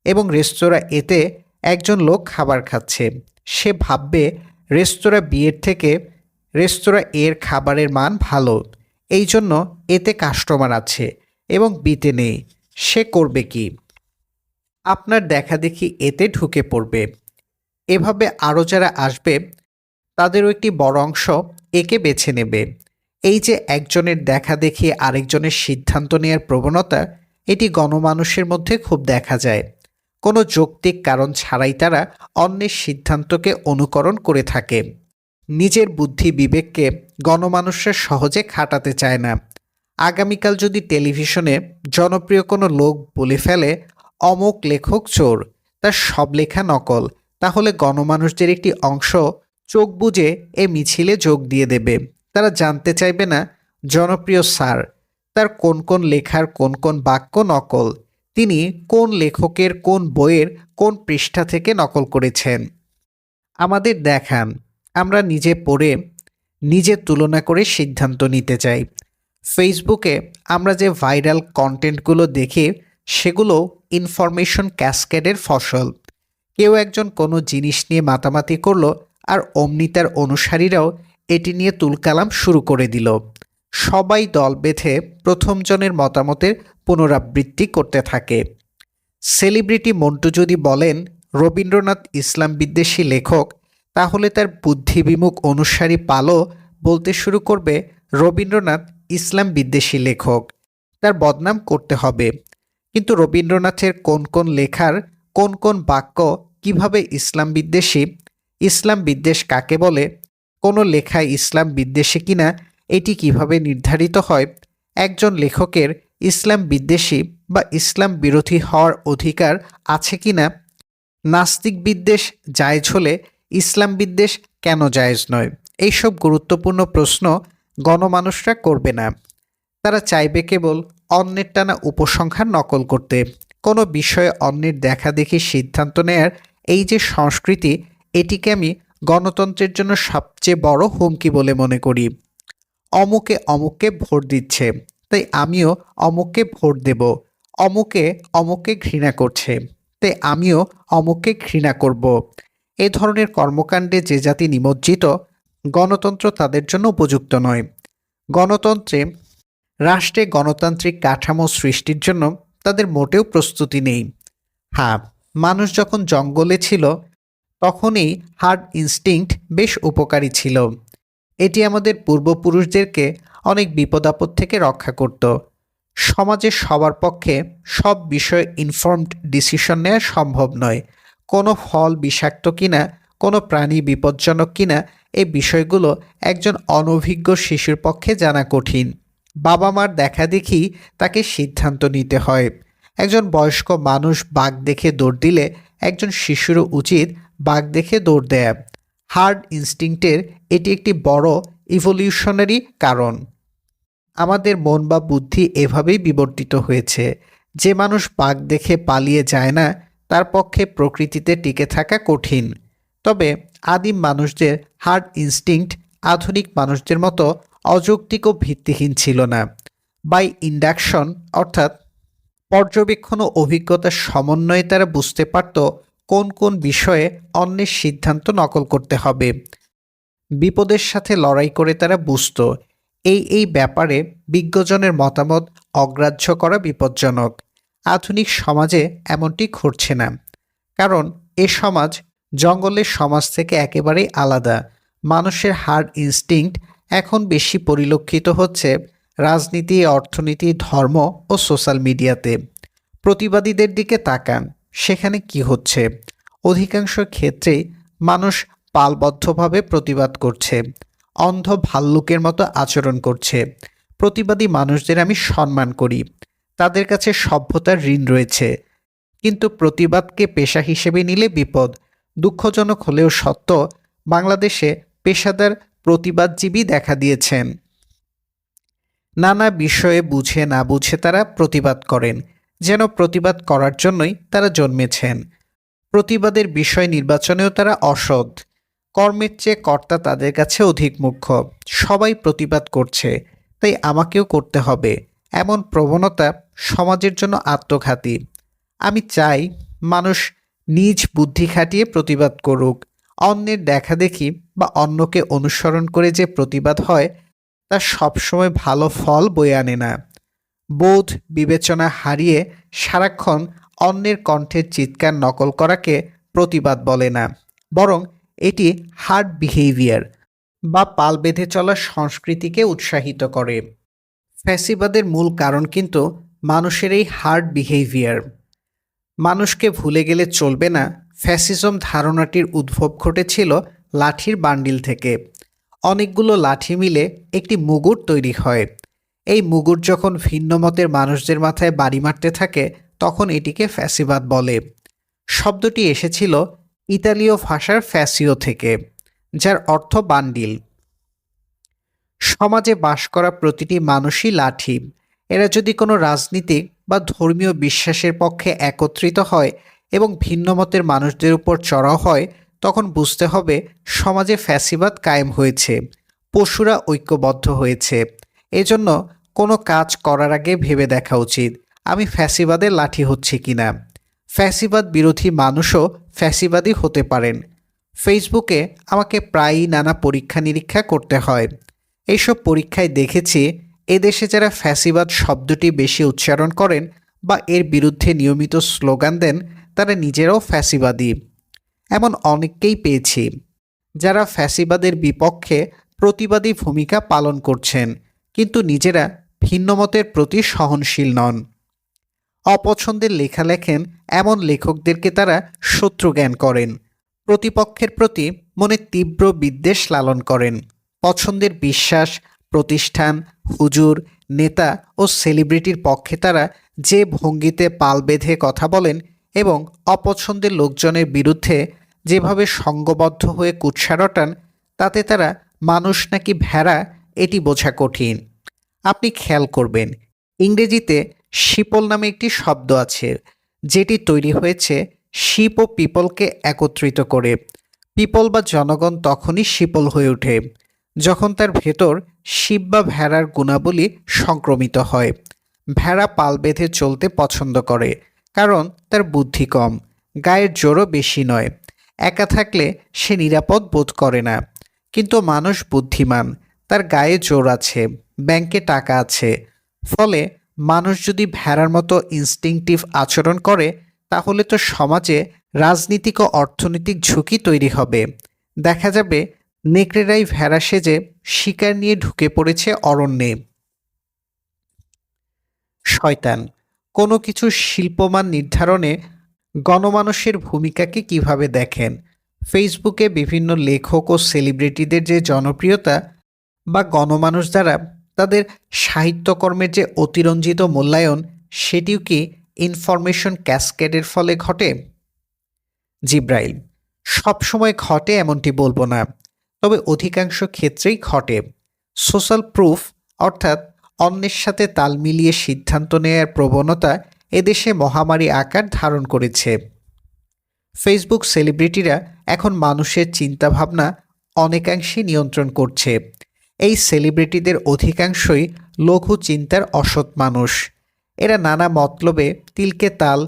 এবং রেস্তোরাঁ এতে একজন লোক খাবার খাচ্ছে। সে ভাববে রেস্তোরাঁ বি এর থেকে রেস্তোরাঁ এর খাবারের মান ভালো, এই জন্য এতে কাস্টমার আছে এবং বিতে নেই। সে করবে কি? আপনার দেখাদেখি এতে ঢুকে পড়বে। এভাবে আরও যারা আসবে তাদেরও একটি বড় অংশ একে বেছে নেবে। এই যে একজনের দেখাদেখি আরেকজনের সিদ্ধান্ত নেওয়ার প্রবণতা, এটি গণমানুষের মধ্যে খুব দেখা যায়। কোনো যৌক্তিক কারণ ছাড়াই তারা অন্যের সিদ্ধান্তকে অনুকরণ করে থাকে। নিজের বুদ্ধি বিবেককে গণমানুষরা সহজে খাটাতে চায় না। আগামীকাল যদি টেলিভিশনে জনপ্রিয় কোনো লোক বলে ফেলে অমুক লেখক চোর, তার সব লেখা নকল, তাহলে গণমানুষদের একটি অংশ চোখ বুজে এ মিছিলে যোগ দিয়ে দেবে। তারা জানতে চাইবে না জনপ্রিয় স্যার তার কোন কোন লেখার কোন কোন বাক্য নকল, তিনি কোন লেখকের কোন বইয়ের কোন পৃষ্ঠা থেকে নকল করেছেন। আমাদের দেখান, আমরা নিজে পড়ে নিজে তুলনা করে সিদ্ধান্ত নিতে চাই। ফেসবুকে আমরা যে ভাইরাল কন্টেন্টগুলো দেখি সেগুলো ইনফরমেশন ক্যাসকেডের ফসল। কেউ একজন কোনো জিনিস নিয়ে মাতামাতি করলো আর অমনি তার অনুসারীরাও এটি নিয়ে তুলকালাম শুরু করে দিল। সবাই দল বেঁধে প্রথমজনের মতামতের পুনরাবৃত্তি করতে থাকে। সেলিব্রিটি মন্টু যদি বলেন রবীন্দ্রনাথ ইসলাম বিদ্বেষী লেখক, তাহলে তার বুদ্ধিবিমুখ অনুসারী পালও বলতে শুরু করবে রবীন্দ্রনাথ ইসলাম বিদ্বেষী লেখক। তার বদনাম করতে হবে। কিন্তু রবীন্দ্রনাথের কোন কোন লেখার কোন কোন বাক্য কিভাবে ইসলাম বিদ্বেষী, ইসলাম বিদ্বেষ কাকে বলে, কোনো লেখায় ইসলাম বিদ্বেষী কিনা এটি কিভাবে নির্ধারিত হয়, একজন লেখকের ইসলাম বিদ্বেষী বা ইসলাম বিরোধী হওয়ার অধিকার আছে কিনা, নাস্তিক বিদ্বেষ জায়েজ হলে ইসলাম বিদ্বেষ কেন জায়েজ নয়, এইসব গুরুত্বপূর্ণ প্রশ্ন গণমানুষরা করবে না। তারা চাইবে কেবল অন্যের টানা উপসংহার নকল করতে। কোনো বিষয়ে অন্যের দেখাদেখি সিদ্ধান্ত নেয়ার এই যে সংস্কৃতি, এটিকে আমি গণতন্ত্রের জন্য সবচেয়ে বড় হুমকি বলে মনে করি। অমুকে অমুককে ভোট দিচ্ছে, তাই আমিও অমুককে ভোট দেব। অমুকে অমুককে ঘৃণা করছে, তাই আমিও অমুককে ঘৃণা করব। এ ধরনের কর্মকাণ্ডে যে জাতি নিমজ্জিত, গণতন্ত্র তাদের জন্য উপযুক্ত নয়। গণতন্ত্রে রাষ্ট্রে গণতান্ত্রিক কাঠামো সৃষ্টির জন্য তাদের মোটেও প্রস্তুতি নেই। হ্যাঁ, মানুষ যখন জঙ্গলে ছিল তখনই হার্ড ইনস্টিংক্ট বেশ উপকারী ছিল। এটি আমাদের পূর্বপুরুষদেরকে অনেক বিপদ আপদ থেকে রক্ষা করত। সমাজের সবার পক্ষে সব বিষয়ে ইনফর্মড ডিসিশন নেওয়া সম্ভব নয়। কোনো ফল বিষাক্ত কিনা, কোনো প্রাণী বিপজ্জনক কিনা, এই বিষয়গুলো একজন অনভিজ্ঞ শিশুর পক্ষে জানা কঠিন। বাবা মার দেখাদেখি তাকে সিদ্ধান্ত নিতে হয়। একজন বয়স্ক মানুষ বাঘ দেখে দৌড় দিলে একজন শিশুরও উচিত বাঘ দেখে দৌড় দেয়া। হার্ড ইনস্টিংক্টের এটি একটি বড় ইভলিউশনারি কারণ। আমাদের মন বা বুদ্ধি এভাবেই বিবর্তিত হয়েছে। যে মানুষ বাঘ দেখে পালিয়ে যায় না, তার পক্ষে প্রকৃতিতে টিকে থাকা কঠিন। তবে আদিম মানুষদের হার্ড ইনস্টিংক্ট আধুনিক মানুষদের মতো অযৌক্তিক ও ভিত্তিহীন ছিল না। বাই ইন্ডাকশন অর্থাৎ পর্যবেক্ষণ ও অভিজ্ঞতার সমন্বয়ে তারা বুঝতে পারত কোন কোন বিষয়ে অন্যের সিদ্ধান্ত নকল করতে হবে। বিপদের সাথে লড়াই করে তারা বুঝত এই ব্যাপারে বিজ্ঞজনের মতামত অগ্রাহ্য করা বিপজ্জনক। আধুনিক সমাজে এমনটি ঘটছে না, কারণ এ সমাজ জঙ্গলের সমাজ থেকে একেবারেই আলাদা। মানুষের হার্ড ইনস্টিংক্ট এখন বেশি পরিলক্ষিত হচ্ছে রাজনীতি, অর্থনীতি, ধর্ম ও সোশ্যাল মিডিয়াতে। প্রতিবাদীদের দিকে তাকান, সেখানে কি হচ্ছে? অধিকাংশ ক্ষেত্রেই মানুষ পালবদ্ধভাবে প্রতিবাদ করছে, অন্ধ ভাল্লুকের মতো আচরণ করছে। প্রতিবাদী মানুষদের আমি সম্মান করি, তাদের কাছে সভ্যতার ঋণ রয়েছে। কিন্তু প্রতিবাদকে পেশা হিসেবে নিলে বিপদ। দুঃখজনক হলেও সত্য, বাংলাদেশে পেশাদার প্রতিবাদজীবী দেখা দিয়েছেন। নানা বিষয়ে বুঝে না বুঝে তারা প্রতিবাদ করেন, যেন প্রতিবাদ করার জন্যই তারা জন্মেছেন। প্রতিবাদের বিষয় নির্বাচনেও তারা অসৎ। কর্মের চেয়ে কর্তা তাদের কাছে অধিক মুখ্য। সবাই প্রতিবাদ করছে, তাই আমাকেও করতে হবে, এমন প্রবণতা সমাজের জন্য আত্মঘাতী। আমি চাই মানুষ নিজ বুদ্ধি খাটিয়ে প্রতিবাদ করুক। অন্যের দেখাদেখি বা অন্যকে অনুসরণ করে যে প্রতিবাদ হয়, তা সবসময় ভালো ফল বয়ে আনে না। বোধ বিবেচনা হারিয়ে সারাক্ষণ অন্যের কণ্ঠের চিৎকার নকল করাকে প্রতিবাদ বলে না, বরং এটি হার্ড বিহেভিয়ার বা পাল বেঁধে চলার সংস্কৃতিকে উৎসাহিত করে। ফ্যাসিবাদের মূল কারণ কিন্তু মানুষের এই হার্ড বিহেভিয়ার। মানুষকে ভুলে গেলে চলবে না, ফ্যাসিজম ধারণাটির উদ্ভব ঘটেছিল লাঠির বান্ডিল থেকে। অনেকগুলো লাঠি মিলে একটি মুগুর তৈরি হয়। এই মুগুর যখন ভিন্ন মতের মানুষদের মাথায় বাড়ি মারতে থাকে, তখন এটিকে ফ্যাসিবাদ বলে। শব্দটি এসেছিল ইতালীয় ভাষার ফ্যাসিও থেকে, যার অর্থ বান্ডিল। সমাজে বাস করা প্রতিটি মানুষই লাঠি। এরা যদি কোনো রাজনীতিক বা ধর্মীয় বিশ্বাসের পক্ষে একত্রিত হয় এবং ভিন্ন মতের মানুষদের উপর চড়াও হয়, তখন বুঝতে হবে সমাজে ফ্যাসিবাদ কায়েম হয়েছে, পশুরা ঐক্যবদ্ধ হয়েছে। এজন্য কোনো কাজ করার আগে ভেবে দেখা উচিত আমি ফ্যাসিবাদের লাঠি হচ্ছি কিনা। ফ্যাসিবাদ বিরোধী মানুষও ফ্যাসিবাদী হতে পারেন। ফেসবুকে আমাকে প্রায়ই নানা পরীক্ষা নিরীক্ষা করতে হয়। এইসব পরীক্ষায় দেখেছি এদেশে যারা ফ্যাসিবাদ শব্দটি বেশি উচ্চারণ করেন বা এর বিরুদ্ধে নিয়মিত স্লোগান দেন তারা নিজেরাও ফ্যাসিবাদী। এমন অনেককেই পেয়েছি যারা ফ্যাসিবাদের বিপক্ষে প্রতিবাদী ভূমিকা পালন করছেন কিন্তু নিজেরা ভিন্নমতের প্রতি সহনশীল নন। অপছন্দের লেখা লেখেন এমন লেখকদেরকে তারা শত্রু জ্ঞান করেন। প্রতিপক্ষের প্রতি মনে তীব্র বিদ্বেষ লালন করেন। পছন্দের বিশ্বাস, প্রতিষ্ঠান, হুজুর, নেতা ও সেলিব্রিটির পক্ষে তারা যে ভঙ্গিতে পাল বেঁধে কথা বলেন এবং অপছন্দের লোকজনের বিরুদ্ধে যেভাবে সঙ্গবদ্ধ হয়ে কুৎসা রটান, তাতে তারা মানুষ নাকি ভেড়া এটি বোঝা কঠিন। আপনি খেয়াল করবেন, ইংরেজিতে শিপল নামে একটি শব্দ আছে যেটি তৈরি হয়েছে শিপ ও পিপলকে একত্রিত করে। পিপল বা জনগণ তখনই শিপল হয়ে ওঠে যখন তার ভেতর শিব বা ভেড়ার গুণাবলী সংক্রমিত হয়। ভেড়া পাল বেঁধে চলতে পছন্দ করে কারণ তার বুদ্ধি কম, গায়ের জোরও বেশি নয়। একা থাকলে সে নিরাপদ বোধ করে না। কিন্তু মানুষ বুদ্ধিমান, তার গায়ে জোর আছে, ব্যাংকে টাকা আছে। ফলে মানুষ যদি ভেড়ার মতো ইনস্টিংক্টিভ আচরণ করে তাহলে তো সমাজে রাজনীতিক ও অর্থনৈতিক ঝুঁকি তৈরি হবে। দেখা যাবে নেকড়েরাই ভেড়া সেজে শিকার নিয়ে ঢুকে পড়েছে অরণ্যে। শয়তান কোনো কিছু শিল্পমান নির্ধারণে গণমানুষের ভূমিকাকে কিভাবে দেখেন? ফেসবুকে বিভিন্ন লেখক ও সেলিব্রিটিদের যে জনপ্রিয়তা বা গণমানুষ দ্বারা তাদের সাহিত্যকর্মের যে অতিরঞ্জিত মূল্যায়ন, সেটিও কি ইনফরমেশন ক্যাসকেডের ফলে ঘটে? জিব্রাইল: সবসময় ঘটে এমনটি বলবো না, তবে অধিকাংশ ক্ষেত্রেই ঘটে। সোশ্যাল প্রুফ অর্থাৎ অন্যের সাথে তাল মিলিয়ে সিদ্ধান্ত নেয়ার প্রবণতা এদেশে মহামারী আকার ধারণ করেছে। ফেসবুক সেলিব্রিটিরা এখন মানুষের চিন্তাভাবনা অনেকাংশে নিয়ন্ত্রণ করছে। এই সেলিব্রিটিদের অধিকাংশই লঘু চিন্তার অসৎ মানুষ। এরা নানা মতলবে তিলকে তাল,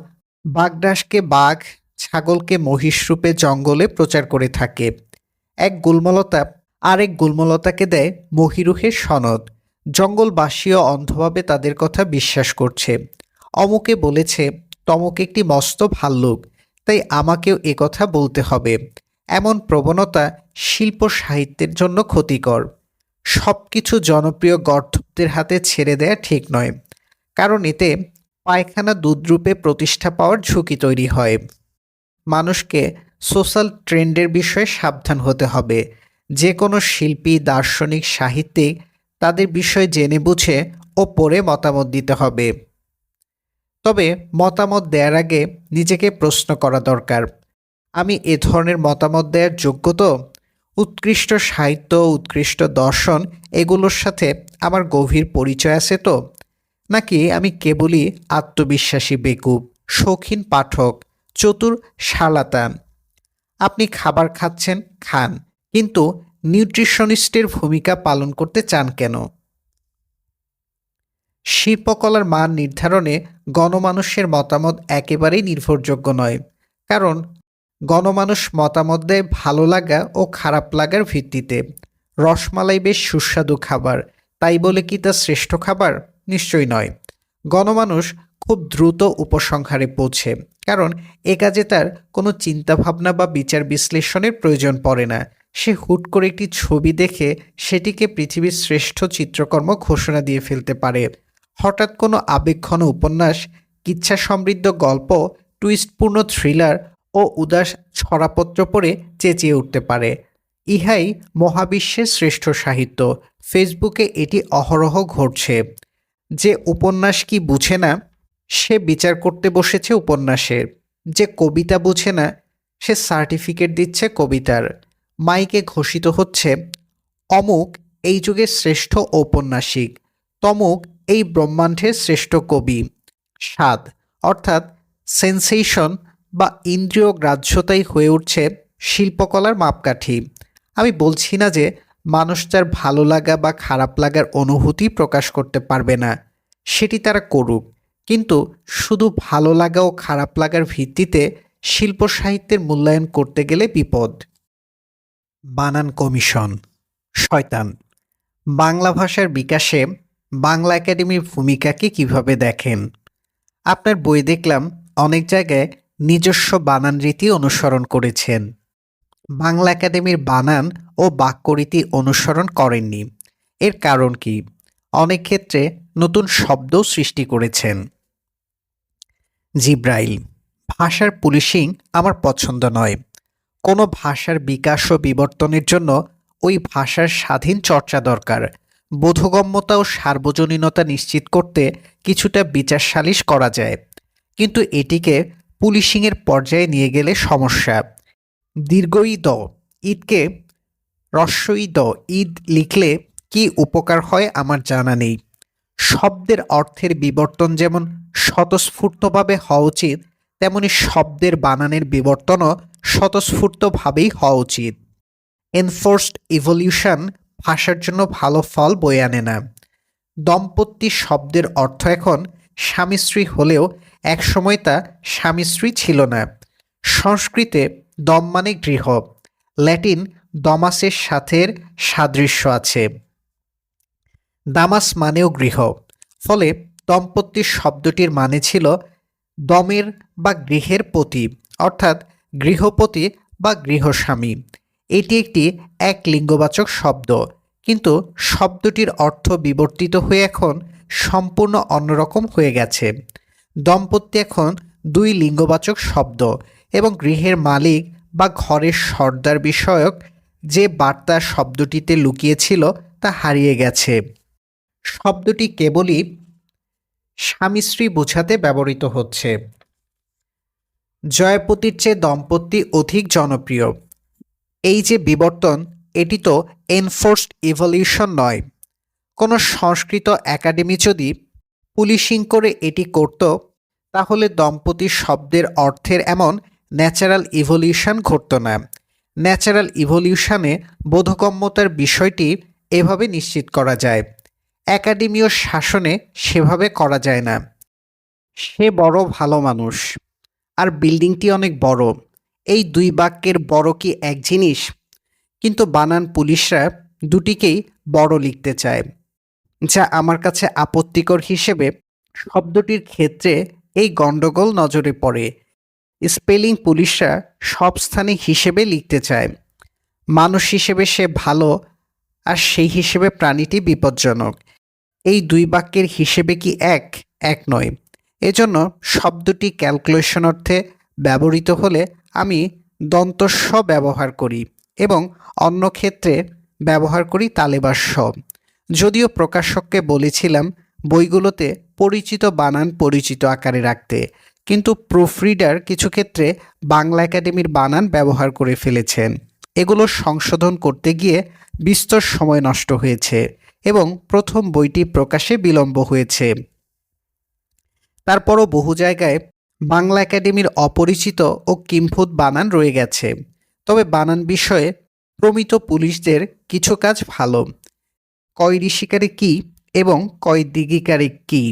বাগডাসকে বাঘ, ছাগলকে মহিষ রূপে জঙ্গলে প্রচার করে থাকে। এক গুলমলতা আরেক গুলমলতাকে দেয় মহিরুহের সনদ। জঙ্গলবাসীও অন্ধভাবে তাদের কথা বিশ্বাস করছে। অমুকে বলেছে তমক একটি মস্ত ভাল্লুক, তাই আমাকেও একথা বলতে হবে। এমন প্রবণতা শিল্প সাহিত্যের জন্য ক্ষতিকর। সব কিছু জনপ্রিয় গর্ধপদের হাতে ছেড়ে দেয়া ঠিক নয়, কারণ এতে পায়খানা দুধরূপে প্রতিষ্ঠা পাওয়ার ঝুঁকি তৈরি হয়। মানুষকে সোশ্যাল ট্রেন্ডের বিষয়ে সাবধান হতে হবে। যে কোনো শিল্পী, দার্শনিক, সাহিত্যিক তাদের বিষয় জেনে বুঝে ও পড়ে মতামত দিতে হবে। তবে মতামত দেওয়ার আগে নিজেকে প্রশ্ন করা দরকার, আমি এ ধরনের মতামত দেওয়ার যোগ্য তো? উৎকৃষ্ট সাহিত্য, উৎকৃষ্ট দর্শন এগুলোর সাথে আমার গভীর পরিচয় আছে তো? নাকি আমি কেবলই আত্মবিশ্বাসী বেকুব, শৌখিন পাঠক, চতুর শার্লাতান? আপনি খাবার খাচ্ছেন, খান, কিন্তু নিউট্রিশনিস্টের ভূমিকা পালন করতে চান কেন? শিল্পকলার মান নির্ধারণে গণমানুষের মতামত একেবারেই নির্ভরযোগ্য নয়, কারণ গণমানুষ মতামত দেয় ভালো লাগা ও খারাপ লাগার ভিত্তিতে। রসমালাই বেশ সুস্বাদু খাবার, তাই বলে কি তা শ্রেষ্ঠ খাবার? নিশ্চয়ই নয়। গণমানুষ খুব দ্রুত উপসংহারে পৌঁছে, কারণ এ কাজে তার কোনো চিন্তাভাবনা বা বিচার বিশ্লেষণের প্রয়োজন পড়ে না। সে হুট করে একটি ছবি দেখে সেটিকে পৃথিবীর শ্রেষ্ঠ চিত্রকর্ম ঘোষণা দিয়ে ফেলতে পারে। হঠাৎ কোনো আবেগঘন উপন্যাস, কিচ্ছা সমৃদ্ধ গল্প, টুইস্টপূর্ণ থ্রিলার ও উদাস ছড়াপত্র পড়ে চেঁচিয়ে উঠতে পারে, ইহাই মহাবিশ্বের শ্রেষ্ঠ সাহিত্য। ফেসবুকে এটি অহরহ ঘটছে। যে উপন্যাস কি বুঝে না, সে বিচার করতে বসেছে উপন্যাসের। যে কবিতা বুঝে না, সে সার্টিফিকেট দিচ্ছে কবিতার। মাইকে ঘোষিত হচ্ছে অমুক এই যুগের শ্রেষ্ঠ ঔপন্যাসিক, তমুক এই ব্রহ্মাণ্ডের শ্রেষ্ঠ কবি। স্বাদ অর্থাৎ সেন্সেশন বা ইন্দ্রিয় গ্রাহ্যতাই হয়ে উঠছে শিল্পকলার মাপকাঠি। আমি বলছি না যে মানুষ তার ভালো লাগা বা খারাপ লাগার অনুভূতি প্রকাশ করতে পারবে না, সেটি তারা করুক, কিন্তু শুধু ভালো লাগা ও খারাপ লাগার ভিত্তিতে শিল্প সাহিত্যের মূল্যায়ন করতে গেলে বিপদ। বানান কমিশন। শয়তান বাংলা ভাষার বিকাশে বাংলা একাডেমির ভূমিকাকে কিভাবে দেখেন? আপনার বই দেখলাম অনেক জায়গায় নিজস্ব বানান রীতি অনুসরণ করেছেন। বাংলা একাডেমির বানান ও বাক্যরীতি অনুসরণ করেননি। এর কারণ কি? অনেক ক্ষেত্রে নতুন শব্দও সৃষ্টি করেছেন। জিব্রাইল: ভাষার পুলিশিং আমার পছন্দ নয়। কোনো ভাষার বিকাশ ও বিবর্তনের জন্য ওই ভাষার স্বাধীন চর্চা দরকার। বোধগম্যতা ও সার্বজনীনতা নিশ্চিত করতে কিছুটা বিচার সালিশ করা যায়, কিন্তু এটিকে পুলিশিংয়ের পর্যায়ে নিয়ে গেলে সমস্যা। দীর্ঘ ঈদ ঈদকে হ্রস্ব ঈদ ঈদ লিখলে কি উপকার হয় আমার জানা নেই। শব্দের অর্থের বিবর্তন যেমন স্বতঃস্ফূর্তভাবে হওয়া উচিত, তেমনি শব্দের বানানের বিবর্তনও স্বতঃস্ফূর্তভাবেই হওয়া উচিত। এনফোর্সড ইভলিউশন ভাষার জন্য ভালো ফল বয়ে আনে না। দম্পতি শব্দের অর্থ এখন স্বামী স্ত্রী হলেও একসময় তা স্বামী স্ত্রী ছিল না। সংস্কৃতে দম মানে গৃহ, ল্যাটিন দমাসের সাথে সাদৃশ্য আছে। দামাস মানেও গৃহ, ফলে দম্পতি শব্দটির মানে ছিল দমের বা গৃহের পতি, অর্থাৎ গৃহপতি বা গৃহস্বামী। এটি একটি এক লিঙ্গবাচক শব্দ, কিন্তু শব্দটির অর্থ বিবর্তিত হয়ে এখন সম্পূর্ণ অন্যরকম হয়ে গেছে। দম্পতি এখন দুই লিঙ্গবাচক শব্দ, এবং গৃহের মালিক বা ঘরের সর্দার বিষয়ক যে বার্তা শব্দটিতে লুকিয়েছিল তা হারিয়ে গেছে। শব্দটি কেবলই স্বামী স্ত্রী বোঝাতে ব্যবহৃত হচ্ছে। জয়পতির চেয়ে দম্পতি অধিক জনপ্রিয়। এই যে বিবর্তন, এটি তো এনফোর্সড ইভলিউশন নয়। কোনো সংস্কৃত একাডেমি যদি পুলিশিং করে এটি করত, তাহলে দম্পতি শব্দের অর্থের এমন ন্যাচারাল ইভলিউশন ঘটত না। ন্যাচারাল ইভলিউশনে বোধগম্যতার বিষয়টি এভাবে নিশ্চিত করা যায়, একাডেমীয় শাসনে সেভাবে করা যায় না। সে বড় ভালো মানুষ, আর বিল্ডিংটি অনেক বড়, এই দুই বাক্যের বড় কি এক জিনিস? কিন্তু বানান পুলিশরা দুটিকেই বড় লিখতে চায়, যা আমার কাছে আপত্তিকর। হিসেবে শব্দটির ক্ষেত্রে এই গণ্ডগোল নজরে পড়ে। স্পেলিং পুলিশরা সব স্থানে হিসেবে লিখতে চায়। মানুষ হিসেবে সে ভালো, আর সেই হিসেবে প্রাণীটি বিপজ্জনক। এই দুই বাক্যের হিসেবে কি এক নয়। এজন্য শব্দটি ক্যালকুলেশন অর্থে ব্যবহৃত হলে আমি দন্তস্ব ব্যবহার করি, এবং অন্য ক্ষেত্রে ব্যবহার করি তালেবাস্য। যদিও প্রকাশককে বলেছিলাম বইগুলোতে পরিচিত বানান পরিচিত আকারে রাখতে, কিন্তু প্রুফরিডার কিছু ক্ষেত্রে বাংলা একাডেমির বানান ব্যবহার করে ফেলেছেন। এগুলো সংশোধন করতে গিয়ে বিস্তর সময় নষ্ট হয়েছে, এবং প্রথম বইটি প্রকাশে বিলম্ব হয়েছে। তারপরও বহু জায়গায় বাংলা একাডেমির অপরিচিত ও কিম্ভূত বানান রয়ে গেছে। তবে বানান বিষয়ে প্রমিত পুলিশদের কিছু কাজ ভালো। কয় ঋষিকারে কি এবং কয় দিগিকারে কি,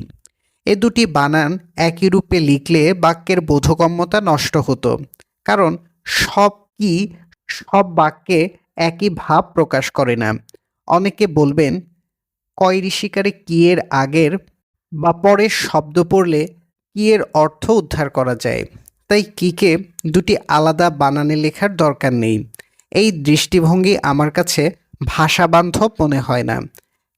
এ দুটি বানান একই রূপে লিখলে বাক্যের বোধগম্যতা নষ্ট হতো, কারণ সব বাক্যে একই ভাব প্রকাশ করে না। অনেকে বলবেন কয় ঋষিকারে কি এর আগের বা পরের শব্দ পড়লে কি এর অর্থ উদ্ধার করা যায়, তাই কিকে দুটি আলাদা বানানে লেখার দরকার নেই। এই দৃষ্টিভঙ্গি আমার কাছে ভাষাবান্ধব মনে হয় না।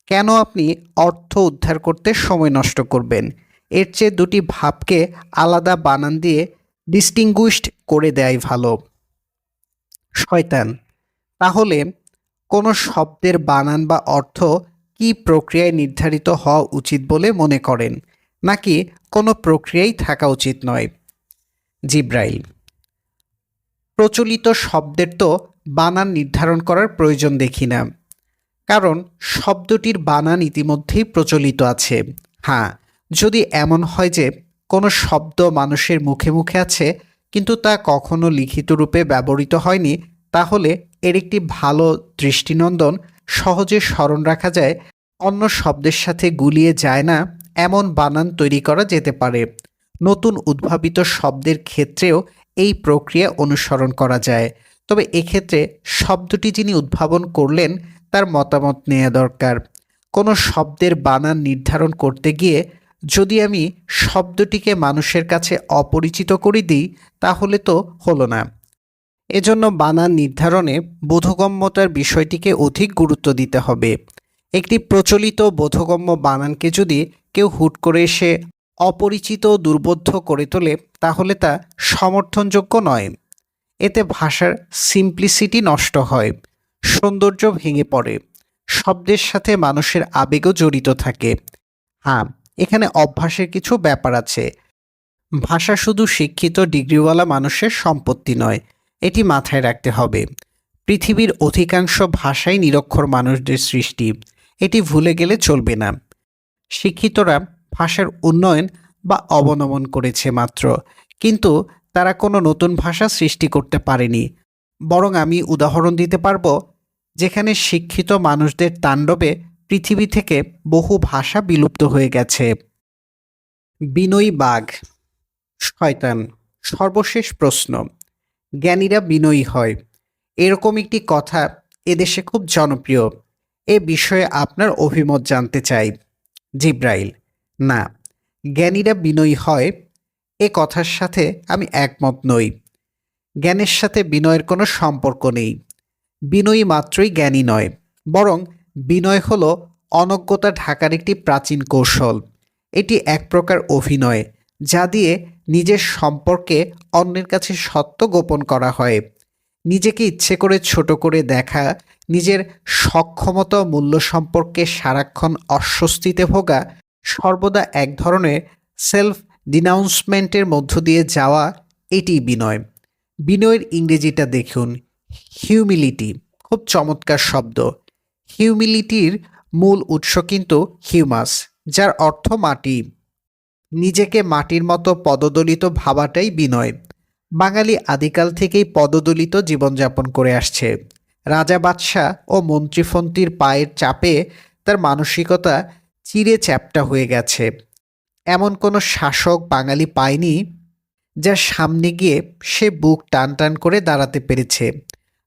কেন আপনি অর্থ উদ্ধার করতে সময় নষ্ট করবেন? এর চেয়ে দুটি ভাবকে আলাদা বানান দিয়ে ডিস্টিংগুইশড করে দেয় ভালো। শয়তান: তাহলে কোনো শব্দের বানান বা অর্থ কি প্রক্রিয়ায় নির্ধারিত হওয়া উচিত বলে মনে করেন, নাকি কোনো প্রক্রিয়াই থাকা উচিত নয়? জিব্রাইল: প্রচলিত শব্দের তো বানান নির্ধারণ করার প্রয়োজন দেখি না, কারণ শব্দটির বানান ইতিমধ্যেই প্রচলিত আছে। হ্যাঁ, যদি এমন হয় যে কোনো শব্দ মানুষের মুখে মুখে আছে কিন্তু তা কখনো লিখিত রূপে ব্যবহৃত হয়নি, তাহলে এর একটি ভালো দৃষ্টিনন্দন সহজে স্মরণ রাখা যায় অন্য শব্দের সাথে গুলিয়ে যায় না এমন বানান তৈরি করা যেতে পারে। নতুন উদ্ভাবিত শব্দের ক্ষেত্রেও এই প্রক্রিয়া অনুসরণ করা যায়, তবে এক্ষেত্রে শব্দটি যিনি উদ্ভাবন করলেন তার মতামত নেওয়া দরকার। কোনো শব্দের বানান নির্ধারণ করতে গিয়ে যদি আমি শব্দটিকে মানুষের কাছে অপরিচিত করে দিই তাহলে তো হলো না। এজন্য বানান নির্ধারণে বোধগম্যতার বিষয়টিকে অধিক গুরুত্ব দিতে হবে। একটি প্রচলিত বোধগম্য বানানকে যদি কেউ হুট করে এসে অপরিচিত দুর্বোধ্য করে তোলে তাহলে তা সমর্থনযোগ্য নয়। এতে ভাষার সিম্পলিসিটি নষ্ট হয়, সৌন্দর্য ভেঙে পড়ে, শব্দের সাথে মানুষের আবেগও জড়িত থাকে। হ্যাঁ, এখানে অভ্যাসের কিছু ব্যাপার আছে। ভাষা শুধু শিক্ষিত ডিগ্রিওয়ালা মানুষের সম্পত্তি নয়, এটি মাথায় রাখতে হবে। পৃথিবীর অধিকাংশ ভাষাই নিরক্ষর মানুষদের সৃষ্টি, এটি ভুলে গেলে চলবে না। শিক্ষিতরা ভাষার উন্নয়ন বা অবনমন করেছে মাত্র, কিন্তু তারা কোনো নতুন ভাষা সৃষ্টি করতে পারেনি। বরং আমি উদাহরণ দিতে পারবো যেখানে শিক্ষিত মানুষদের তাণ্ডবে পৃথিবী থেকে বহু ভাষা বিলুপ্ত হয়ে গেছে। বিনয়ী বাঘ। শয়তান। সর্বশেষ প্রশ্ন, জ্ঞানীরা বিনয়ী হয়, এরকম একটি কথা এদেশে খুব জনপ্রিয়। এ বিষয়ে আপনার অভিমত জানতে চাই। জিব্রাইল: না, জ্ঞানীরা বিনয়ী হয় এ কথার সাথে আমি একমত নই। জ্ঞানের সাথে বিনয়ের কোনো সম্পর্ক নেই। বিনয়ী মাত্রই জ্ঞানী নয়, বরং বিনয় হল অনজ্ঞতা ঢাকার একটি প্রাচীন কৌশল। এটি এক প্রকার অভিনয়, যা দিয়ে নিজের সম্পর্কে অন্যের কাছে সত্য গোপন করা হয়। নিজেকে ইচ্ছে করে ছোট করে দেখা, নিজের সক্ষমতা ও মূল্য সম্পর্কে সারাক্ষণ অস্বস্তিতে ভোগা, সর্বদা এক ধরনের সেলফ ডিনাউন্সমেন্টের মধ্য দিয়ে যাওয়া, এটি বিনয়। বিনয়ের ইংরেজিটা দেখুন, হিউমিলিটি। খুব চমৎকার শব্দ। হিউমিলিটির মূল উৎস কিন্তু হিউমাস, যার অর্থ মাটি। নিজেকে মাটির মতো পদদলিত ভাবাটাই বিনয়। বাঙালি আদিকাল থেকেই পদদলিত জীবনযাপন করে আসছে। রাজা বাদশাহ ও মন্ত্রীফন্ত্রীর পায়ের চাপে তার মানসিকতা চিরে চ্যাপ্টা হয়ে গেছে। এমন কোনো শাসক বাঙালি পায়নি যার সামনে গিয়ে সে বুক টান টান করে দাঁড়াতে পেরেছে।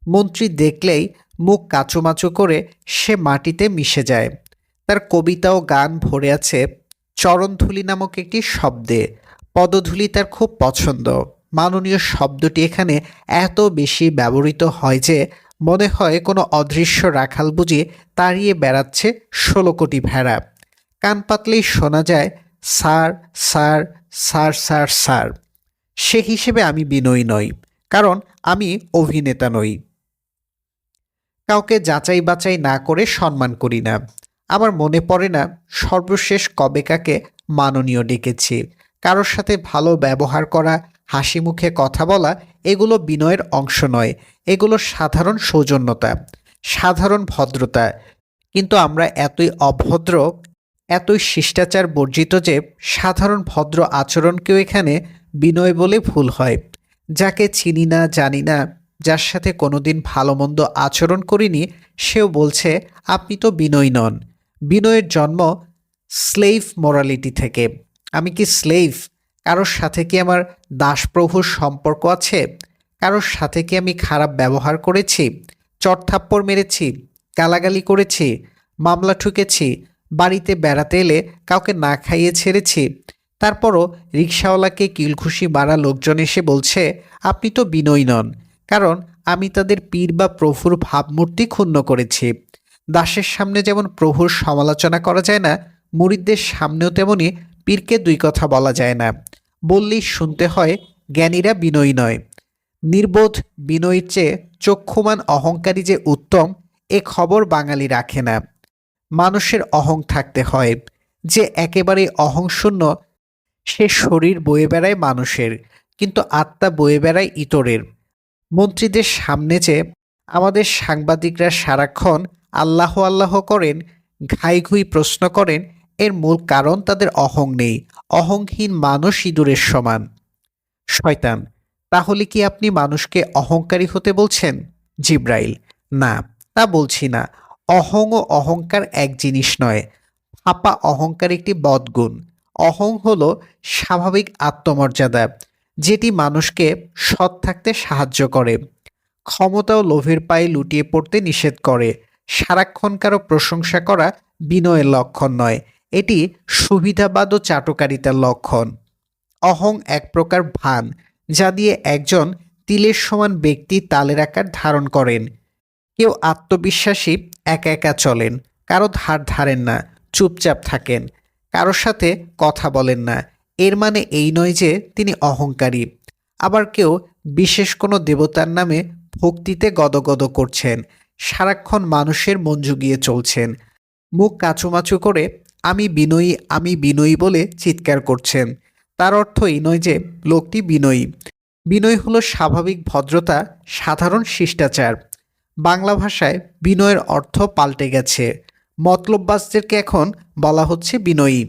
মন্ত্রী দেখলেই মুখ কাচুমাচু করে সে মাটিতে মিশে যায়। তার কবিতা ও গান ভরে আছে চরণধূলি নামক একটি শব্দে। পদধূলি তার খুব পছন্দ। মাননীয় শব্দটি এখানে এত বেশি ব্যবহৃত হয় যে মনে হয় কোনো অদৃশ্য রাখাল বুঝি তাড়িয়ে বেড়াচ্ছে 16 কোটি ভেড়া। কান পাতলেই শোনা যায় sir, sir, sir, sir, sir. সে হিসেবে আমি বিনয়ী নই, কারণ আমি অভিনেতা নই। কাউকে যাচাই বাছাই না করে সম্মান করি না। আমার মনে পড়ে না সর্বশেষ কবে কাকে মাননীয় ডেকেছি। কারোর সাথে ভালো ব্যবহার করা, হাসি মুখে কথা বলা, এগুলো বিনয়ের অংশ নয়। এগুলো সাধারণ সৌজন্যতা, সাধারণ ভদ্রতা। কিন্তু আমরা এতই অভদ্র, এতই শিষ্টাচার বর্জিত যে সাধারণ ভদ্র আচরণকেও এখানে বিনয় বলে ভুল হয়। যাকে চিনি না, জানি না, যার সাথে কোনোদিন ভালো মন্দ আচরণ করিনি, সেও বলছে আপনি তো বিনয়ী নন। বিনয়ের জন্ম স্লেভ মোরালিটি থেকে। আমি কি স্লেভ? কারোর সাথে কি আমার দাসপ্রভুর সম্পর্ক আছে? কারোর সাথে কি আমি খারাপ ব্যবহার করেছি? চড়থাপ্পড় মেরেছি, গালাগালি করেছি, মামলা ঠুকেছি, বাড়িতে বেড়াতে এলে কাউকে না খাইয়ে ছেড়েছি? তারপরও রিকশাওয়ালাকে কিলঘুষি মারা লোকজন এসে বলছে আপনি তো বিনয়ী নন, কারণ আমি তাদের পীর বা প্রভুর ভাবমূর্তি ক্ষুণ্ণ করেছি। দাসের সামনে যেমন প্রভুর সমালোচনা করা যায় না, মুরিদদের সামনেও তেমনি পীরকে দুই কথা বলা যায় না। বললেই শুনতে হয় জ্ঞানীরা বিনয়ী নয়। নির্বোধ বিনয়ীর চেয়ে চক্ষুমান অহংকারী যে উত্তম, এ খবর বাঙালি রাখে না। মানুষের অহং থাকতে হয়। যে একেবারে অহংশূন্য সে শরীর বয়ে বেড়ায় মানুষের, কিন্তু আত্মা বয়ে বেড়ায় ইতরের। মন্ত্রীদের সামনে যে আমাদের সাংবাদিকরা সারাক্ষণ আল্লাহ আল্লাহ করেন, ঘাইঘুই প্রশ্ন করেন, এর মূল কারণ তাদের অহং নেই। অহংহীন মানুষ ইঁদুরের সমান। শয়তান: তাহলে কি আপনি মানুষকে অহংকারী হতে বলছেন? জিব্রাইল: না, তা বলছি না। অহং ও অহংকার এক জিনিস নয়। ফাঁপা অহংকার একটি বদগুণ। অহং হলো স্বাভাবিক আত্মমর্যাদা, যেটি মানুষকে সৎ থাকতে সাহায্য করে, ক্ষমতা ও লোভের পায়ে লুটিয়ে পড়তে নিষেধ করে। সারাক্ষণ কারো প্রশংসা করা বিনয়ের লক্ষণ নয়, এটি সুবিধাবাদ ও চাটুকারিতার লক্ষণ। অহং এক প্রকার ভান, যা দিয়ে একজন তিলের সমান ব্যক্তি তালের আকার ধারণ করেন। কেউ আত্মবিশ্বাসী একা একা চলেন, কারো ধার ধারেন না, চুপচাপ থাকেন, কারোর সাথে কথা বলেন না। এর মানে এই নয় যে তিনি অহংকারী। আবার কেউ বিশেষ কোনো দেবতার নামে ভক্তিতে গদগদ করছেন, সারাক্ষণ মানুষের মন জুগিয়ে চলছেন, মুখ কাঁচুমাচু করে আমি বিনয়ী বলে চিৎকার করছেন। তার অর্থ এই নয় যে লোকটি বিনয়ী। বিনয় হলো স্বাভাবিক ভদ্রতা, সাধারণ শিষ্টাচার। বাংলা ভাষায় বিনয়ের অর্থ পাল্টে গেছে। মতলববাজদেরকে এখন বলা হচ্ছে বিনয়ী।